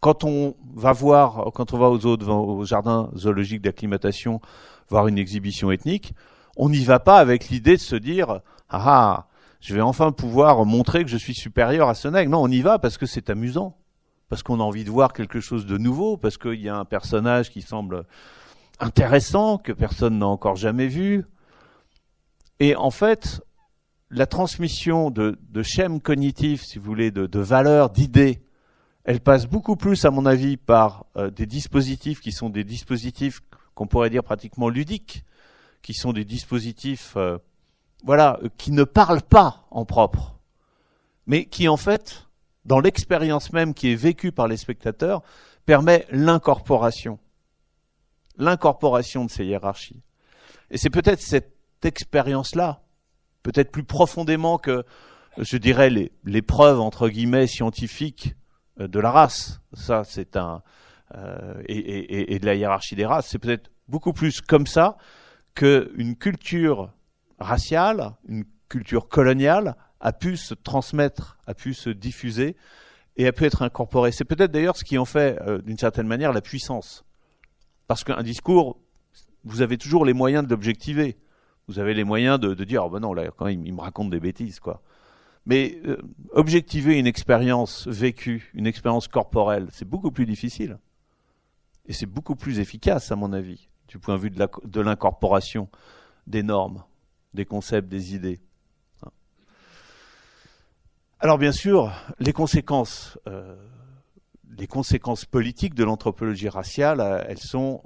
Quand on va au jardin zoologique d'acclimatation voir une exhibition ethnique, on n'y va pas avec l'idée de se dire « Ah, je vais enfin pouvoir montrer que je suis supérieur à ce nègre ». Non, on y va parce que c'est amusant, parce qu'on a envie de voir quelque chose de nouveau, parce qu'il y a un personnage qui semble intéressant, que personne n'a encore jamais vu. Et en fait, la transmission de schèmes cognitifs, si vous voulez, de valeurs, d'idées, elle passe beaucoup plus, à mon avis, par des dispositifs qui sont des dispositifs qu'on pourrait dire pratiquement ludiques, qui sont des dispositifs qui ne parlent pas en propre, mais qui, en fait, dans l'expérience même qui est vécue par les spectateurs, permet l'incorporation de ces hiérarchies. Et c'est peut-être cette expérience-là, peut-être plus profondément que, je dirais, les preuves, entre guillemets, scientifiques de la race. Ça, c'est et de la hiérarchie des races. C'est peut-être beaucoup plus comme ça qu'une culture raciale, une culture coloniale a pu se transmettre, a pu se diffuser et a pu être incorporée. C'est peut-être d'ailleurs ce qui en fait, d'une certaine manière, la puissance. Parce qu'un discours, vous avez toujours les moyens de l'objectiver. Vous avez les moyens de dire, non, là, quand même, il me raconte des bêtises, quoi. Mais objectiver une expérience vécue, une expérience corporelle, c'est beaucoup plus difficile. Et c'est beaucoup plus efficace, à mon avis, du point de vue de l'incorporation des normes, des concepts, des idées. Alors bien sûr, les conséquences politiques de l'anthropologie raciale, elles sont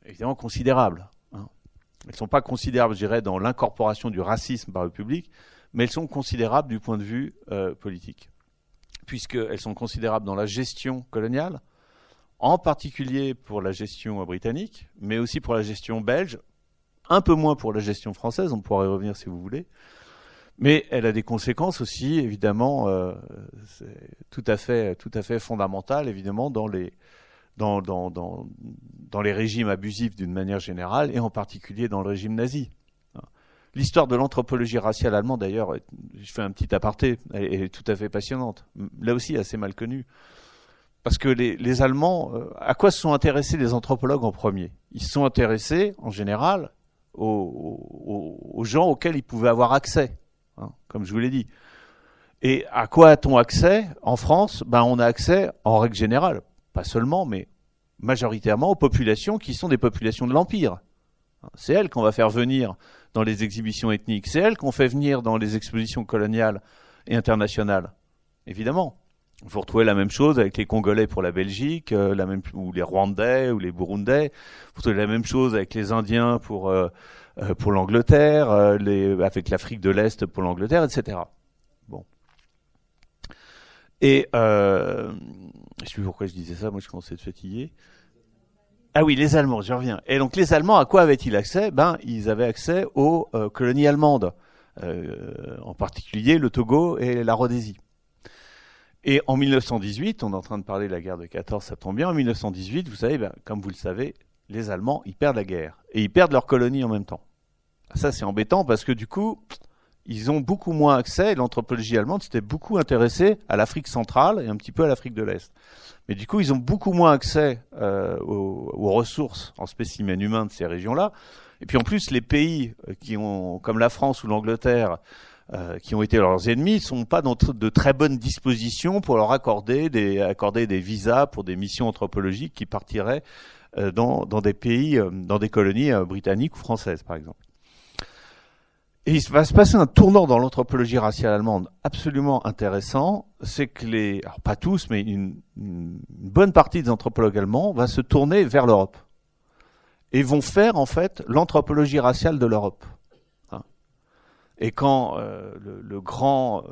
évidemment considérables. Elles ne sont pas considérables, je dirais, dans l'incorporation du racisme par le public, mais elles sont considérables du point de vue politique, puisqu'elles sont considérables dans la gestion coloniale, en particulier pour la gestion britannique, mais aussi pour la gestion belge, un peu moins pour la gestion française, on pourra y revenir si vous voulez, mais elle a des conséquences aussi, évidemment, tout à fait fondamentales, évidemment, dans les régimes abusifs d'une manière générale, et en particulier dans le régime nazi. L'histoire de l'anthropologie raciale allemande, d'ailleurs, je fais un petit aparté, elle est tout à fait passionnante. Là aussi, assez mal connue. Parce que les Allemands, à quoi se sont intéressés les anthropologues en premier? Ils se sont intéressés, en général, aux gens auxquels ils pouvaient avoir accès, hein, comme je vous l'ai dit. Et à quoi a-t-on accès en France? Ben, on a accès, en règle générale, pas seulement, mais majoritairement aux populations qui sont des populations de l'Empire. C'est elles qu'on va faire venir dans les exhibitions ethniques. C'est elles qu'on fait venir dans les expositions coloniales et internationales. Évidemment. Vous retrouvez la même chose avec les Congolais pour la Belgique, ou les Rwandais ou les Burundais. Vous retrouvez la même chose avec les Indiens pour l'Angleterre, avec l'Afrique de l'Est pour l'Angleterre, etc. Bon. Et je sais plus pourquoi je disais ça. Moi, je commençais à être fatigué. Ah oui, les Allemands, je reviens. Et donc les Allemands, à quoi avaient-ils accès? Ben, ils avaient accès aux colonies allemandes, en particulier le Togo et la Rhodésie. Et en 1918, on est en train de parler de la guerre de 14, ça tombe bien. En 1918, vous savez, ben, comme vous le savez, les Allemands, ils perdent la guerre et ils perdent leurs colonies en même temps. Ça, c'est embêtant parce que du coup, ils ont beaucoup moins accès. L'anthropologie allemande s'était beaucoup intéressée à l'Afrique centrale et un petit peu à l'Afrique de l'Est. Mais du coup, ils ont beaucoup moins accès aux ressources en spécimens humains de ces régions-là. Et puis en plus, les pays qui ont, comme la France ou l'Angleterre, qui ont été leurs ennemis, ne sont pas dans de très bonnes dispositions pour leur accorder des visas pour des missions anthropologiques qui partiraient dans des pays, dans des colonies britanniques ou françaises, par exemple. Et il va se passer un tournant dans l'anthropologie raciale allemande absolument intéressant, c'est que alors pas tous, mais une bonne partie des anthropologues allemands va se tourner vers l'Europe. Et vont faire, en fait, l'anthropologie raciale de l'Europe. Hein. Et quand le grand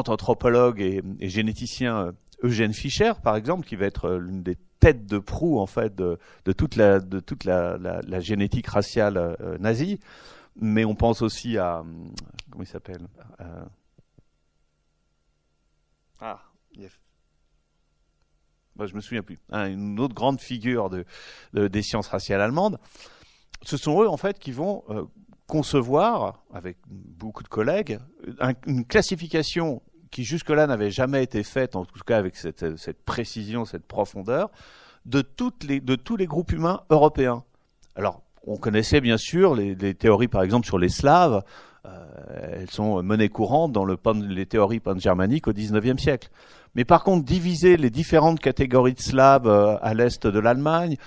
anthropologue et généticien Eugène Fischer, par exemple, qui va être l'une des têtes de proue, en fait, de toute la génétique raciale nazie, mais on pense aussi à... Comment il s'appelle je me souviens plus. Une autre grande figure des sciences raciales allemandes. Ce sont eux, en fait, qui vont concevoir, avec beaucoup de collègues, une classification qui jusque-là n'avait jamais été faite, en tout cas avec cette précision, cette profondeur, de tous les groupes humains européens. Alors, on connaissait bien sûr les théories, par exemple, sur les Slaves. Elles sont monnaie courante dans les théories pan-germaniques au XIXe siècle. Mais par contre, diviser les différentes catégories de Slaves à l'est de l'Allemagne,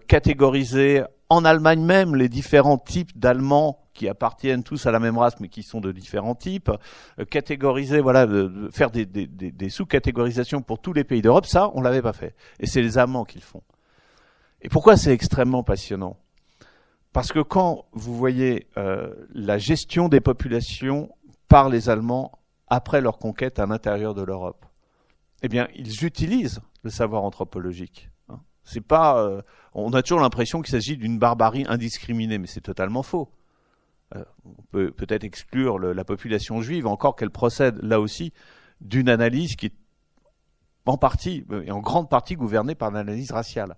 catégoriser en Allemagne même les différents types d'Allemands qui appartiennent tous à la même race mais qui sont de différents types, catégoriser, voilà, faire des sous-catégorisations pour tous les pays d'Europe, ça, on l'avait pas fait. Et c'est les Allemands qui le font. Et pourquoi c'est extrêmement passionnant ? Parce que quand vous voyez la gestion des populations par les Allemands après leur conquête à l'intérieur de l'Europe, eh bien, ils utilisent le savoir anthropologique. Hein. C'est pas, on a toujours l'impression qu'il s'agit d'une barbarie indiscriminée, mais c'est totalement faux. On peut peut-être exclure la population juive, encore qu'elle procède là aussi d'une analyse qui est en partie et en grande partie gouvernée par l'analyse raciale.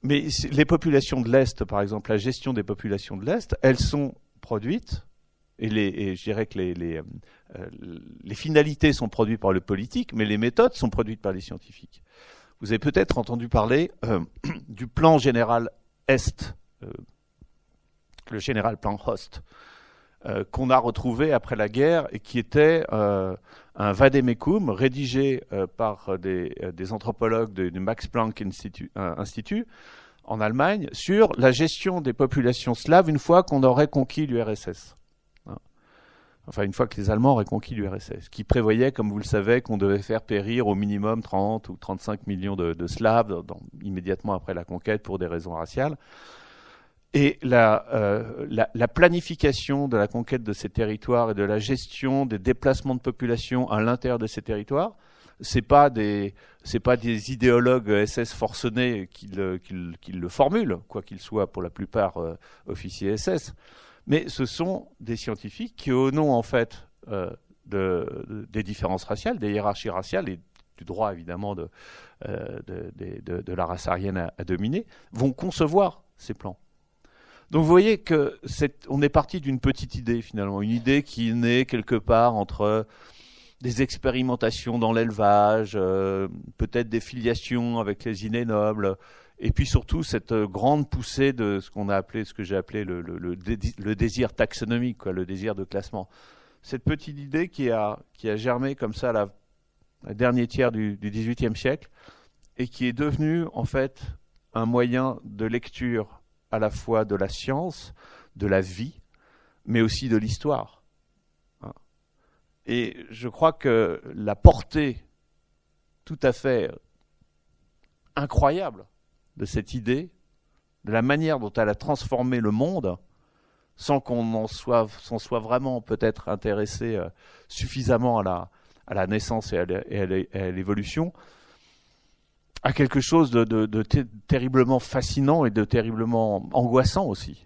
Mais les populations de l'Est, par exemple, la gestion des populations de l'Est, elles sont produites, et je dirais que les finalités sont produites par le politique, mais les méthodes sont produites par les scientifiques. Vous avez peut-être entendu parler du plan général Est, le général plan Host, qu'on a retrouvé après la guerre et qui était un vade-mecum rédigé par des anthropologues du Max Planck Institut en Allemagne sur la gestion des populations slaves une fois qu'on aurait conquis l'URSS. Enfin, une fois que les Allemands auraient conquis l'URSS, qui prévoyait, comme vous le savez, qu'on devait faire périr au minimum 30 ou 35 millions de Slaves immédiatement après la conquête pour des raisons raciales. Et la planification de la conquête de ces territoires et de la gestion des déplacements de population à l'intérieur de ces territoires, c'est pas des idéologues SS forcenés qui le formulent, quoi qu'ils soient pour la plupart officiers SS, mais ce sont des scientifiques qui, au nom en fait des différences raciales, des hiérarchies raciales et du droit évidemment de la race aryenne à dominer, vont concevoir ces plans. Donc vous voyez que on est parti d'une petite idée finalement, une idée qui naît quelque part entre des expérimentations dans l'élevage, peut-être des filiations avec les inénobles, et puis surtout cette grande poussée de ce qu'on a appelé, ce que j'ai appelé le désir taxonomique, quoi, le désir de classement. Cette petite idée qui a germé comme ça la dernier tiers du XVIIIe siècle et qui est devenue en fait un moyen de lecture à la fois de la science, de la vie, mais aussi de l'histoire. Et je crois que la portée tout à fait incroyable de cette idée, de la manière dont elle a transformé le monde, sans qu'on s'en soit vraiment peut-être intéressé suffisamment à la naissance et à l'évolution, à quelque chose de terriblement fascinant et de terriblement angoissant aussi.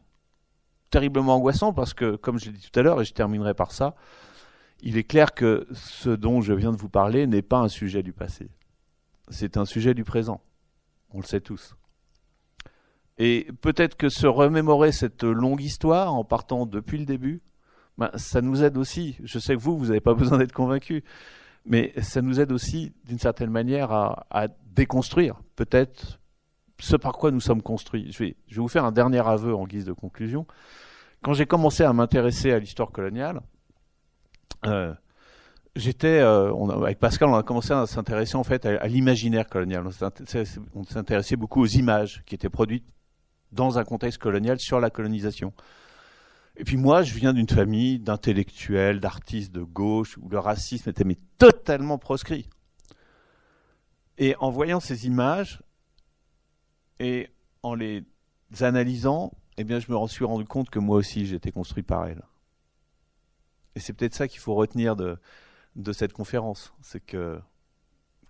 Terriblement angoissant parce que, comme je l'ai dit tout à l'heure, et je terminerai par ça, il est clair que ce dont je viens de vous parler n'est pas un sujet du passé. C'est un sujet du présent. On le sait tous. Et peut-être que se remémorer cette longue histoire en partant depuis le début, ça nous aide aussi. Je sais que vous n'avez pas besoin d'être convaincus, mais ça nous aide aussi d'une certaine manière à déconstruire peut-être ce par quoi nous sommes construits. Je vais vous faire un dernier aveu en guise de conclusion. Quand j'ai commencé à m'intéresser à l'histoire coloniale, avec Pascal, on a commencé à s'intéresser en fait à l'imaginaire colonial. On s'intéressait beaucoup aux images qui étaient produites dans un contexte colonial sur la colonisation. Et puis moi, je viens d'une famille d'intellectuels, d'artistes de gauche, où le racisme était totalement proscrit. Et en voyant ces images, et en les analysant, eh bien, je me suis rendu compte que moi aussi, j'étais construit par elles. Et c'est peut-être ça qu'il faut retenir de cette conférence. C'est que,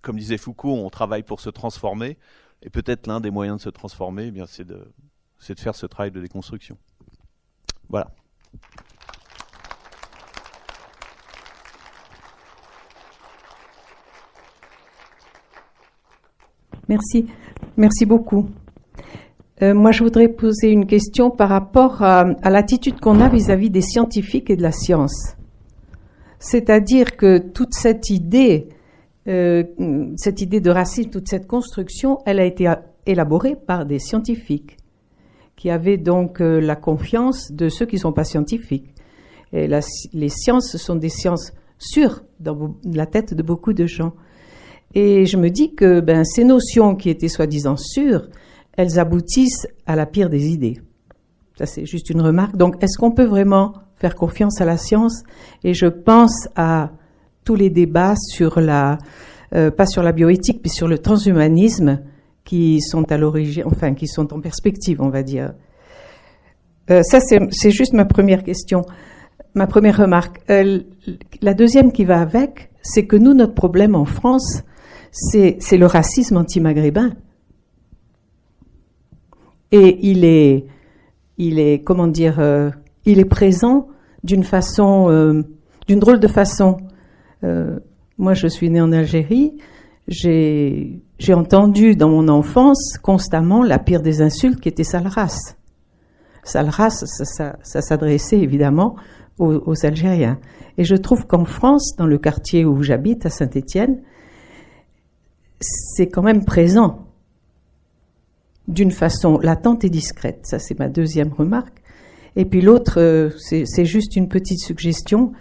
comme disait Foucault, on travaille pour se transformer, et peut-être l'un des moyens de se transformer, eh bien, c'est de faire ce travail de déconstruction. Voilà. Merci. Merci beaucoup. Moi, je voudrais poser une question par rapport à l'attitude qu'on a vis-à-vis des scientifiques et de la science. C'est-à-dire que toute cette idée de racisme, toute cette construction, elle a été élaborée par des scientifiques qui avaient donc la confiance de ceux qui ne sont pas scientifiques. Et les sciences sont des sciences sûres dans la tête de beaucoup de gens. Et je me dis que ces notions qui étaient soi-disant sûres, elles aboutissent à la pire des idées. Ça, c'est juste une remarque. Donc, est-ce qu'on peut vraiment faire confiance à la science? Et je pense à tous les débats sur pas sur la bioéthique, mais sur le transhumanisme, qui sont à l'origine, enfin, qui sont en perspective, on va dire. Ça, c'est juste ma première question, ma première remarque. La deuxième qui va avec, c'est que nous, notre problème en France, c'est le racisme anti-maghrébin. Et il est, comment dire, il est présent d'une façon, d'une drôle de façon. Moi, je suis née en Algérie. J'ai entendu dans mon enfance constamment la pire des insultes qui était sale race. Sale race, ça s'adressait évidemment aux Algériens. Et je trouve qu'en France, dans le quartier où j'habite, à Saint-Étienne, c'est quand même présent d'une façon latente et discrète. Ça, c'est ma deuxième remarque. Et puis l'autre, c'est juste une petite suggestion.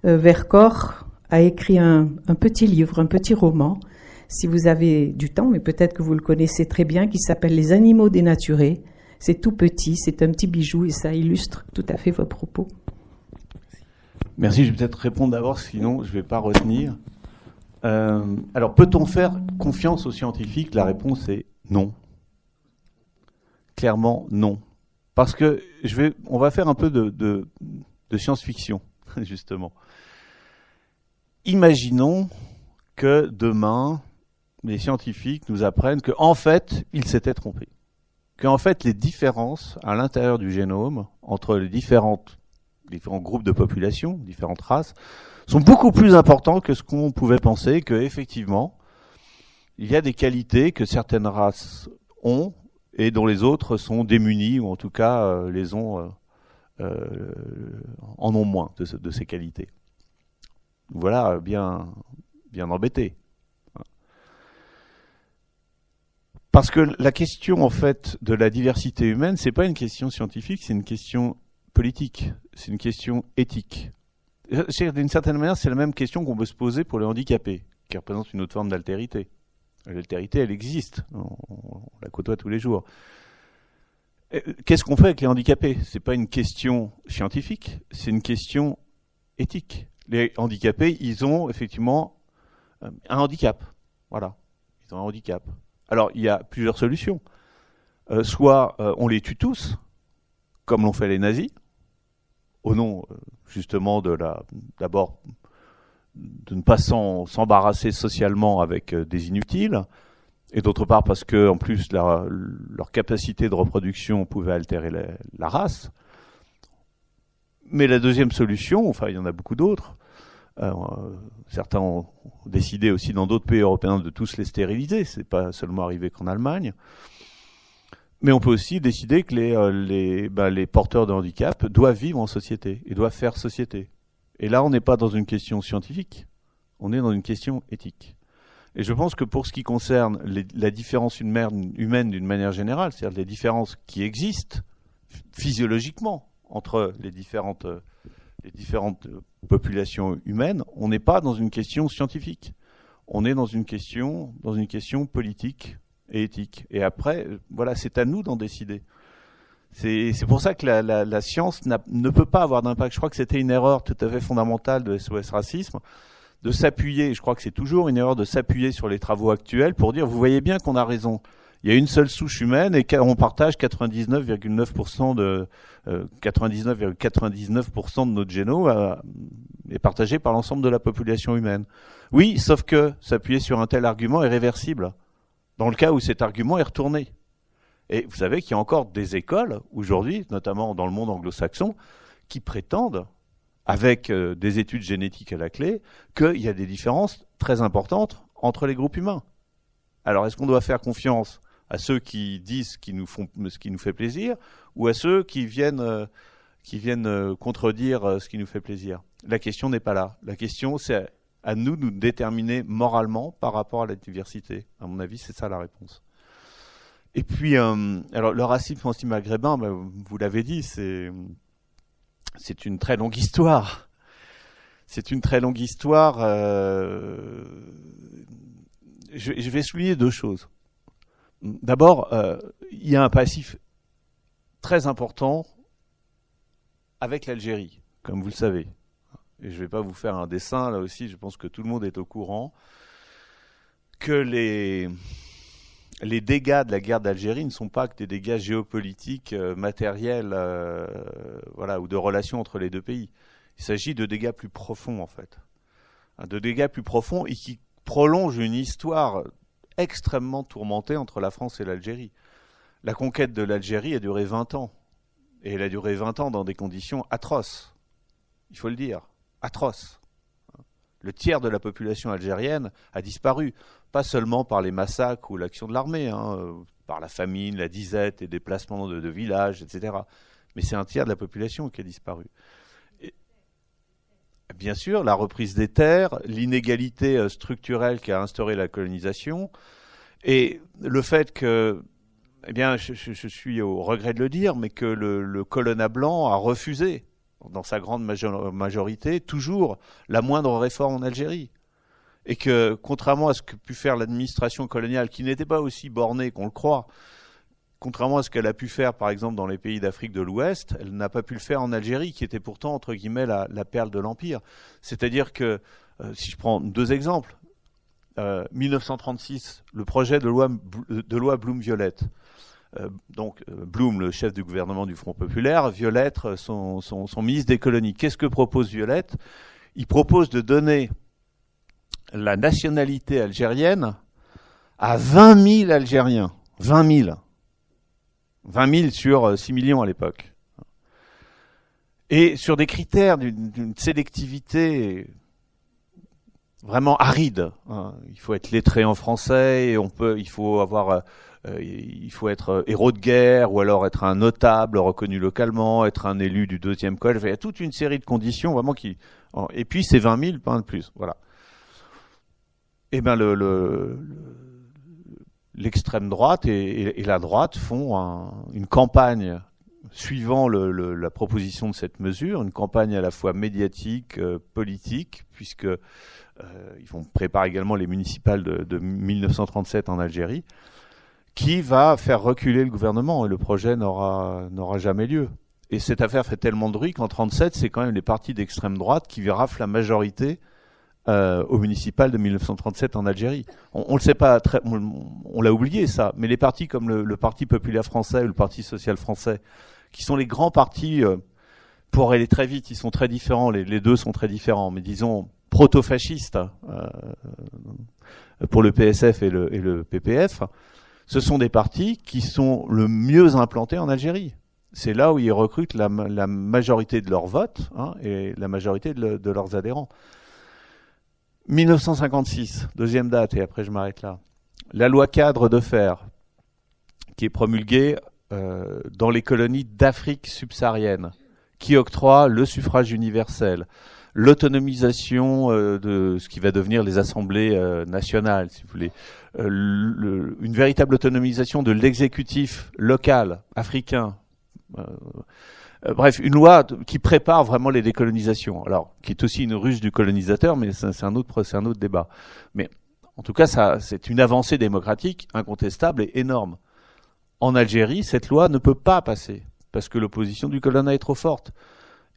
Vercors a écrit un petit livre, un petit roman, si vous avez du temps, mais peut-être que vous le connaissez très bien, qui s'appelle « Les animaux dénaturés ». C'est tout petit, c'est un petit bijou et ça illustre tout à fait vos propos. Merci, je vais peut-être répondre d'abord, sinon je ne vais pas retenir. Alors, peut-on faire confiance aux scientifiques? La réponse est non. Clairement, non. Parce que on va faire un peu de science-fiction, justement. Imaginons que demain, les scientifiques nous apprennent qu'en fait, ils s'étaient trompés. Qu'en fait, les différences à l'intérieur du génome, entre les différents groupes de population, différentes races, sont beaucoup plus importants que ce qu'on pouvait penser, qu'effectivement, il y a des qualités que certaines races ont et dont les autres sont démunis, ou en tout cas en ont moins de ces qualités. Voilà, bien embêté. Parce que la question, en fait, de la diversité humaine, c'est pas une question scientifique, c'est une question politique, c'est une question éthique. D'une certaine manière, c'est la même question qu'on peut se poser pour les handicapés, qui représentent une autre forme d'altérité. L'altérité, elle existe, on la côtoie tous les jours. Qu'est-ce qu'on fait avec les handicapés? C'est pas une question scientifique, c'est une question éthique. Les handicapés, ils ont effectivement un handicap. Voilà, ils ont un handicap. Alors, il y a plusieurs solutions. Soit on les tue tous, comme l'ont fait les nazis, au nom justement d'abord de ne pas s'embarrasser socialement avec des inutiles, et d'autre part parce que en plus leur capacité de reproduction pouvait altérer la race. Mais la deuxième solution, enfin il y en a beaucoup d'autres, certains ont décidé aussi dans d'autres pays européens de tous les stériliser, c'est pas seulement arrivé qu'en Allemagne. Mais on peut aussi décider que les porteurs de handicap doivent vivre en société et doivent faire société. Et là, on n'est pas dans une question scientifique, on est dans une question éthique. Et je pense que pour ce qui concerne la différence humaine d'une manière générale, c'est-à-dire les différences qui existent physiologiquement entre les différentes populations humaines, on n'est pas dans une question scientifique. On est dans une question politique et éthique. Et après, voilà, c'est à nous d'en décider. C'est pour ça que la science ne peut pas avoir d'impact. Je crois que c'était une erreur tout à fait fondamentale de SOS Racisme, de s'appuyer, je crois que c'est toujours une erreur de s'appuyer sur les travaux actuels pour dire, vous voyez bien qu'on a raison. Il y a une seule souche humaine et on partage 99,9% de 99,99% de notre génome est partagé par l'ensemble de la population humaine. Oui, sauf que s'appuyer sur un tel argument est réversible, dans le cas où cet argument est retourné. Et vous savez qu'il y a encore des écoles, aujourd'hui, notamment dans le monde anglo-saxon, qui prétendent, avec des études génétiques à la clé, qu'il y a des différences très importantes entre les groupes humains. Alors, est-ce qu'on doit faire confiance à ceux qui disent ce qui nous fait plaisir, ou à ceux qui viennent contredire ce qui nous fait plaisir? La question n'est pas là. La question, c'est à nous de nous déterminer moralement par rapport à la diversité. À mon avis, c'est ça la réponse. Et puis, alors le racisme anti-maghrébin, vous l'avez dit, c'est une très longue histoire. C'est une très longue histoire. Je vais souligner deux choses. D'abord, il y a un passif très important avec l'Algérie, comme vous le savez. Et je ne vais pas vous faire un dessin, là aussi, je pense que tout le monde est au courant, que les dégâts de la guerre d'Algérie ne sont pas que des dégâts géopolitiques, matériels, ou de relations entre les deux pays. Il s'agit de dégâts plus profonds, en fait. De dégâts plus profonds et qui prolongent une histoire extrêmement tourmentée entre la France et l'Algérie. La conquête de l'Algérie a duré 20 ans. Et elle a duré 20 ans dans des conditions atroces. Il faut le dire, atroces. Le tiers de la population algérienne a disparu. Pas seulement par les massacres ou l'action de l'armée, par la famine, la disette, les déplacements de villages, etc. Mais c'est un tiers de la population qui a disparu. Et, bien sûr, la reprise des terres, l'inégalité structurelle qu'a instauré la colonisation, et le fait que, je suis au regret de le dire, mais que le colonna blanc a refusé, dans sa grande majorité, toujours la moindre réforme en Algérie. Et que, contrairement à ce que pu faire l'administration coloniale, qui n'était pas aussi bornée qu'on le croit, contrairement à ce qu'elle a pu faire, par exemple, dans les pays d'Afrique de l'Ouest, elle n'a pas pu le faire en Algérie, qui était pourtant, entre guillemets, la perle de l'Empire. C'est-à-dire que, si je prends deux exemples, 1936, le projet de loi Blum-Violette. Blum, le chef du gouvernement du Front Populaire, Violette, son ministre des colonies. Qu'est-ce que propose Violette? Il propose de donner la nationalité algérienne à 20 000 Algériens. 20 000. 20 000 sur 6 millions à l'époque. Et sur des critères d'une sélectivité vraiment aride. Hein. Il faut être lettré en français, et il faut être héros de guerre, ou alors être un notable reconnu localement, être un élu du 2e collège. Il y a toute une série de conditions vraiment et puis c'est 20 000, pas un de plus. Voilà. Eh ben l'extrême droite et la droite font une campagne suivant la proposition de cette mesure, une campagne à la fois médiatique, politique, puisque ils préparent également les municipales de 1937 en Algérie, qui va faire reculer le gouvernement, et le projet n'aura jamais lieu. Et cette affaire fait tellement de bruit qu'en 1937, c'est quand même les partis d'extrême droite qui raflent la majorité au municipal de 1937 en Algérie. On le sait pas, on l'a oublié ça, mais les partis comme le Parti populaire français ou le Parti social français, qui sont les grands partis, pour aller très vite, ils sont très différents, les deux sont très différents, mais disons proto-fascistes pour le PSF et le PPF, ce sont des partis qui sont le mieux implantés en Algérie. C'est là où ils recrutent la majorité de leurs votes, hein, et la majorité de leurs adhérents. 1956, deuxième date, et après je m'arrête là. La loi cadre de fer, qui est promulguée dans les colonies d'Afrique subsaharienne, qui octroie le suffrage universel, l'autonomisation de ce qui va devenir les assemblées nationales, si vous voulez, une véritable autonomisation de l'exécutif local africain. Bref, une loi qui prépare vraiment les décolonisations. Alors, qui est aussi une ruse du colonisateur, mais c'est un autre débat. Mais en tout cas, c'est une avancée démocratique incontestable et énorme. En Algérie, cette loi ne peut pas passer parce que l'opposition du colonat est trop forte.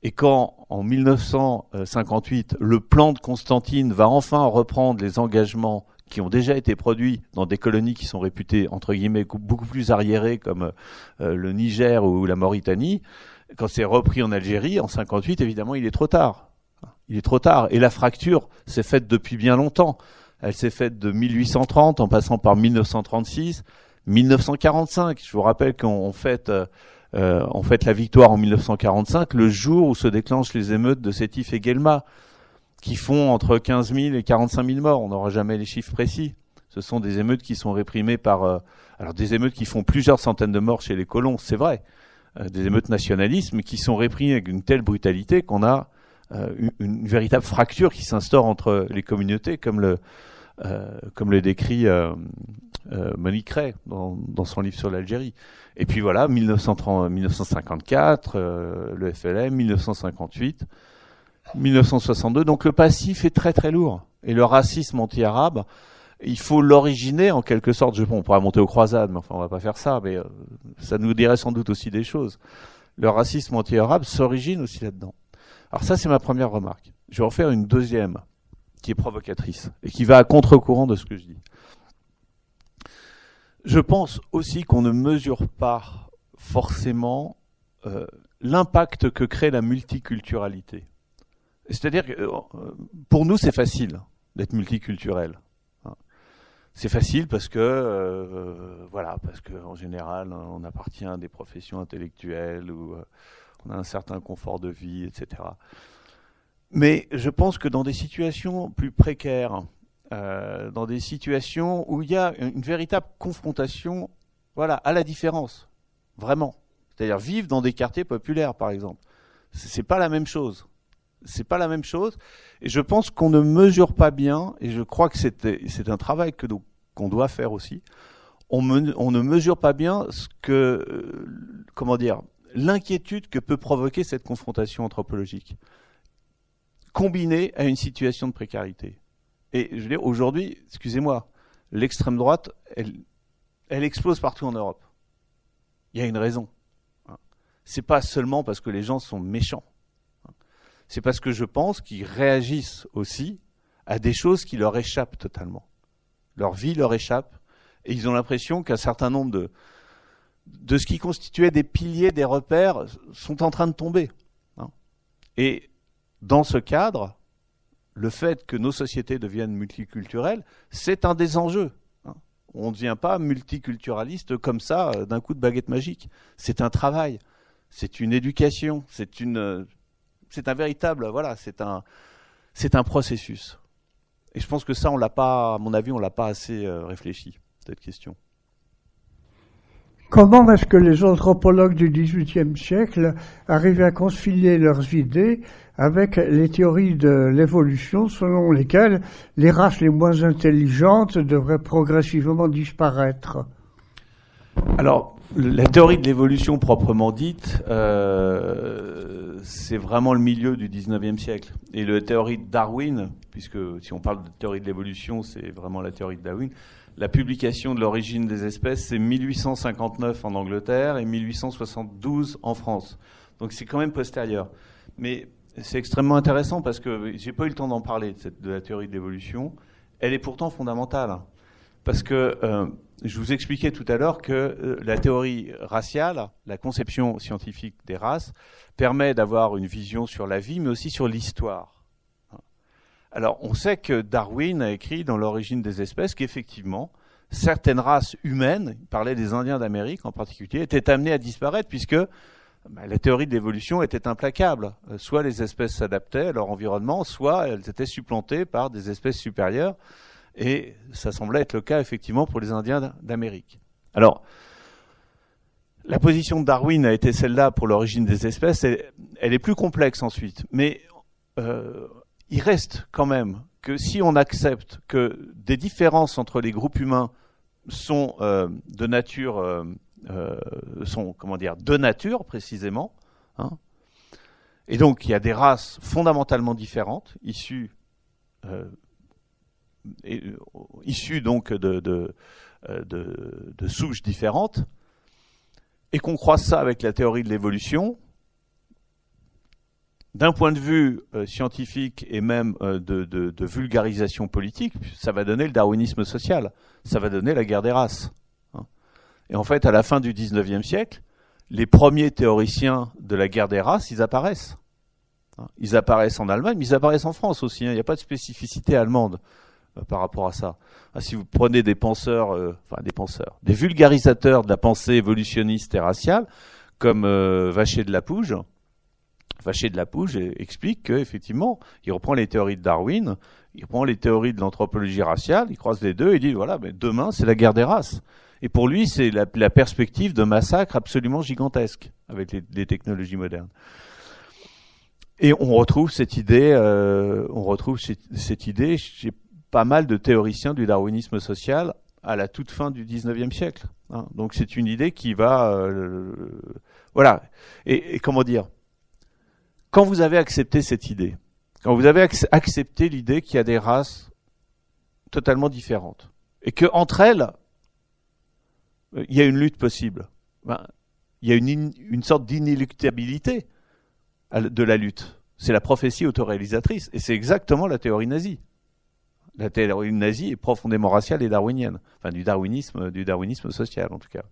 Et quand, en 1958, le plan de Constantine va enfin reprendre les engagements qui ont déjà été produits dans des colonies qui sont réputées, entre guillemets, beaucoup plus arriérées, comme le Niger ou la Mauritanie, quand c'est repris en Algérie, en 58, évidemment, il est trop tard. Il est trop tard. Et la fracture s'est faite depuis bien longtemps. Elle s'est faite de 1830, en passant par 1936, 1945. Je vous rappelle qu'on fête la victoire en 1945, le jour où se déclenchent les émeutes de Sétif et Guelma, qui font entre 15 000 et 45 000 morts. On n'aura jamais les chiffres précis. Ce sont des émeutes qui sont réprimées par... alors des émeutes qui font plusieurs centaines de morts chez les colons, c'est vrai. Des émeutes nationalistes, mais qui sont réprimées avec une telle brutalité qu'on a une véritable fracture qui s'instaure entre les communautés, comme le décrit Monique Ray dans son livre sur l'Algérie. Et puis voilà, 1954, le FLN, 1958, 1962. Donc le passif est très très lourd. Et le racisme anti-arabe, il faut l'originer en quelque sorte. On pourrait monter aux croisades, mais enfin on va pas faire ça, mais ça nous dirait sans doute aussi des choses. Le racisme anti-arabe s'origine aussi là-dedans. Alors ça, c'est ma première remarque. Je vais en faire une deuxième, qui est provocatrice, et qui va à contre-courant de ce que je dis. Je pense aussi qu'on ne mesure pas forcément l'impact que crée la multiculturalité. C'est-à-dire que pour nous, c'est facile d'être multiculturel. C'est facile parce que en général, on appartient à des professions intellectuelles ou on a un certain confort de vie, etc. Mais je pense que dans des situations plus précaires, dans des situations où il y a une véritable confrontation, à la différence, vraiment. C'est-à-dire vivre dans des quartiers populaires, par exemple. C'est pas la même chose. C'est pas la même chose. Et je pense qu'on ne mesure pas bien, et je crois que c'est un travail qu'on doit faire aussi. On ne mesure pas bien l'inquiétude que peut provoquer cette confrontation anthropologique, combinée à une situation de précarité. Et je veux dire, aujourd'hui, excusez-moi, l'extrême droite, elle explose partout en Europe. Il y a une raison. C'est pas seulement parce que les gens sont méchants. C'est parce que je pense qu'ils réagissent aussi à des choses qui leur échappent totalement. Leur vie leur échappe et ils ont l'impression qu'un certain nombre de ce qui constituait des piliers, des repères, sont en train de tomber. Et dans ce cadre, le fait que nos sociétés deviennent multiculturelles, c'est un des enjeux. On ne devient pas multiculturaliste comme ça, d'un coup de baguette magique. C'est un travail, c'est une éducation, c'est un véritable, c'est un processus. Et je pense que ça, on l'a pas, à mon avis, on l'a pas assez réfléchi, cette question. Comment est-ce que les anthropologues du XVIIIe siècle arrivaient à concilier leurs idées avec les théories de l'évolution selon lesquelles les races les moins intelligentes devraient progressivement disparaître? Alors, la théorie de l'évolution proprement dite, c'est vraiment le milieu du XIXe siècle. Et la théorie de Darwin, puisque si on parle de théorie de l'évolution, c'est vraiment la théorie de Darwin, la publication de l'origine des espèces, c'est 1859 en Angleterre et 1872 en France. Donc c'est quand même postérieur. Mais c'est extrêmement intéressant parce que j'ai pas eu le temps d'en parler de la théorie de l'évolution. Elle est pourtant fondamentale. Parce que je vous expliquais tout à l'heure que la théorie raciale, la conception scientifique des races, permet d'avoir une vision sur la vie, mais aussi sur l'histoire. Alors, on sait que Darwin a écrit dans l'origine des espèces qu'effectivement, certaines races humaines, il parlait des Indiens d'Amérique en particulier, étaient amenées à disparaître puisque la théorie de l'évolution était implacable. Soit les espèces s'adaptaient à leur environnement, soit elles étaient supplantées par des espèces supérieures. Et ça semblait être le cas, effectivement, pour les Indiens d'Amérique. Alors, la position de Darwin a été celle-là pour l'origine des espèces. Elle est plus complexe ensuite. Mais il reste quand même que si on accepte que des différences entre les groupes humains sont de nature, de nature précisément, hein, et donc il y a des races fondamentalement différentes, issues donc de souches différentes, et qu'on croise ça avec la théorie de l'évolution, d'un point de vue scientifique et même de vulgarisation politique, ça va donner le darwinisme social, ça va donner la guerre des races. Hein. Et en fait, à la fin du XIXe siècle, les premiers théoriciens de la guerre des races, ils apparaissent. Hein. Ils apparaissent en Allemagne, mais ils apparaissent en France aussi. Il n'y a pas de spécificité allemande par rapport à ça. Si vous prenez des penseurs, des vulgarisateurs de la pensée évolutionniste et raciale, comme Vacher de Lapouge explique qu'effectivement, il reprend les théories de Darwin, il reprend les théories de l'anthropologie raciale, il croise les deux et il dit, voilà, mais demain, c'est la guerre des races. Et pour lui, c'est la perspective de massacre absolument gigantesque avec les technologies modernes. Et on retrouve cette idée chez pas mal de théoriciens du darwinisme social à la toute fin du XIXe siècle. Hein. Donc c'est une idée qui va... voilà. Et comment dire ? Quand vous avez accepté cette idée, quand vous avez accepté l'idée qu'il y a des races totalement différentes, et qu'entre elles, il y a une lutte possible, il y a une sorte d'inéluctabilité de la lutte. C'est la prophétie autoréalisatrice, et c'est exactement la théorie nazie. La théorie nazie est profondément raciale et darwinienne, enfin du darwinisme social en tout cas.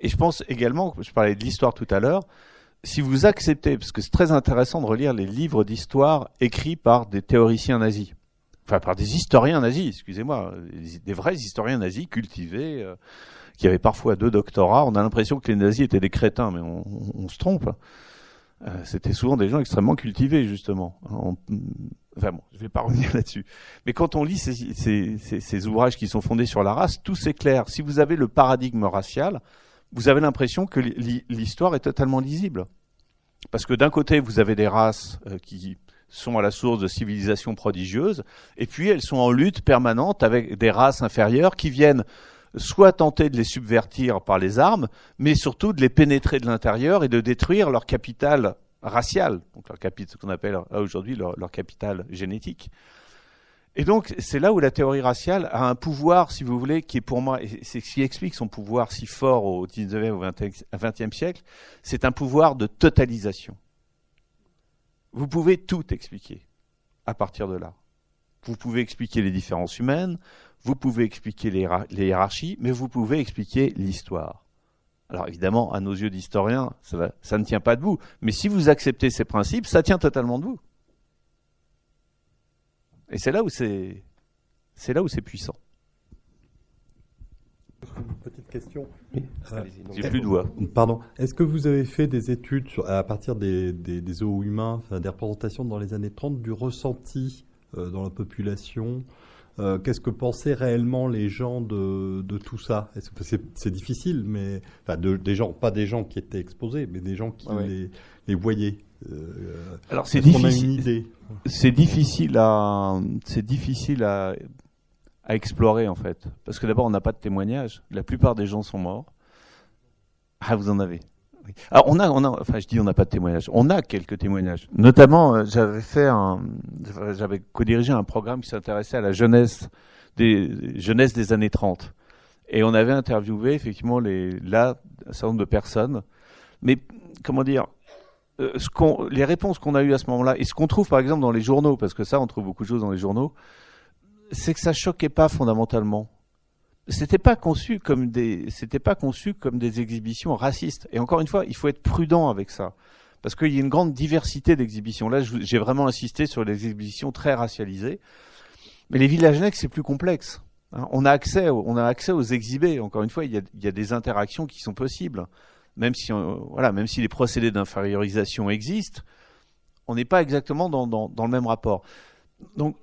Et je pense également, je parlais de l'histoire tout à l'heure, si vous acceptez, parce que c'est très intéressant de relire les livres d'histoire écrits par des théoriciens nazis, enfin par des historiens nazis, excusez-moi, des vrais historiens nazis cultivés, qui avaient parfois 2 doctorats. On a l'impression que les nazis étaient des crétins, mais on se trompe. C'était souvent des gens extrêmement cultivés, justement. Enfin bon, je ne vais pas revenir là-dessus. Mais quand on lit ces ouvrages qui sont fondés sur la race, tout s'éclaire. Si vous avez le paradigme racial, vous avez l'impression que l'histoire est totalement lisible. Parce que d'un côté, vous avez des races qui sont à la source de civilisations prodigieuses, et puis elles sont en lutte permanente avec des races inférieures qui viennent soit tenter de les subvertir par les armes, mais surtout de les pénétrer de l'intérieur et de détruire leur capital racial, donc leur capital, ce qu'on appelle aujourd'hui leur capital génétique. Et donc, c'est là où la théorie raciale a un pouvoir, si vous voulez, qui est pour moi, et c'est ce qui explique son pouvoir si fort au 19e ou 20e siècle, c'est un pouvoir de totalisation. Vous pouvez tout expliquer à partir de là. Vous pouvez expliquer les différences humaines, vous pouvez expliquer les hiérarchies, mais vous pouvez expliquer l'histoire. Alors évidemment, à nos yeux d'historiens, ça ne tient pas debout. Mais si vous acceptez ces principes, ça tient totalement debout. Et c'est là où c'est puissant. Une petite question. Oui. J'ai plus de voix. Pardon. Est-ce que vous avez fait des études à partir des zoos humains, des représentations dans les années 30 du ressenti dans la population. Qu'est-ce que pensaient réellement les gens de tout ça? Est-ce que c'est difficile, mais enfin des gens, pas des gens qui étaient exposés, mais des gens qui les voyaient. Alors c'est difficile. On a une idée. C'est difficile à explorer en fait, parce que d'abord on n'a pas de témoignages. La plupart des gens sont morts. Ah, vous en avez. Oui. Alors enfin je dis on n'a pas de témoignages. On a quelques témoignages. Notamment, j'avais co-dirigé un programme qui s'intéressait à la jeunesse des années 30. Et on avait interviewé effectivement un certain nombre de personnes. Mais comment dire, les réponses qu'on a eues à ce moment-là, et ce qu'on trouve par exemple dans les journaux, parce que ça on trouve beaucoup de choses dans les journaux, c'est que ça choquait pas fondamentalement. C'était pas conçu comme des exhibitions racistes. Et encore une fois, il faut être prudent avec ça. Parce qu'il y a une grande diversité d'exhibitions. Là, j'ai vraiment insisté sur les exhibitions très racialisées. Mais les villages annexes, c'est plus complexe. Hein, on a accès aux exhibés. Encore une fois, il y a des interactions qui sont possibles. Même si les procédés d'infériorisation existent, on n'est pas exactement dans le même rapport. Donc,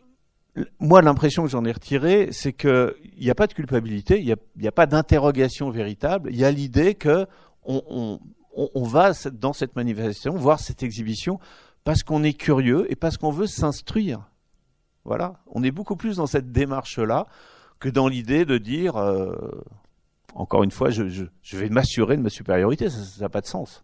moi, l'impression que j'en ai retirée, c'est qu'il n'y a pas de culpabilité, il n'y a pas d'interrogation véritable. Il y a l'idée que on va dans cette manifestation voir cette exhibition parce qu'on est curieux et parce qu'on veut s'instruire. Voilà, on est beaucoup plus dans cette démarche-là que dans l'idée de dire, encore une fois, je vais m'assurer de ma supériorité. Ça n'a pas de sens.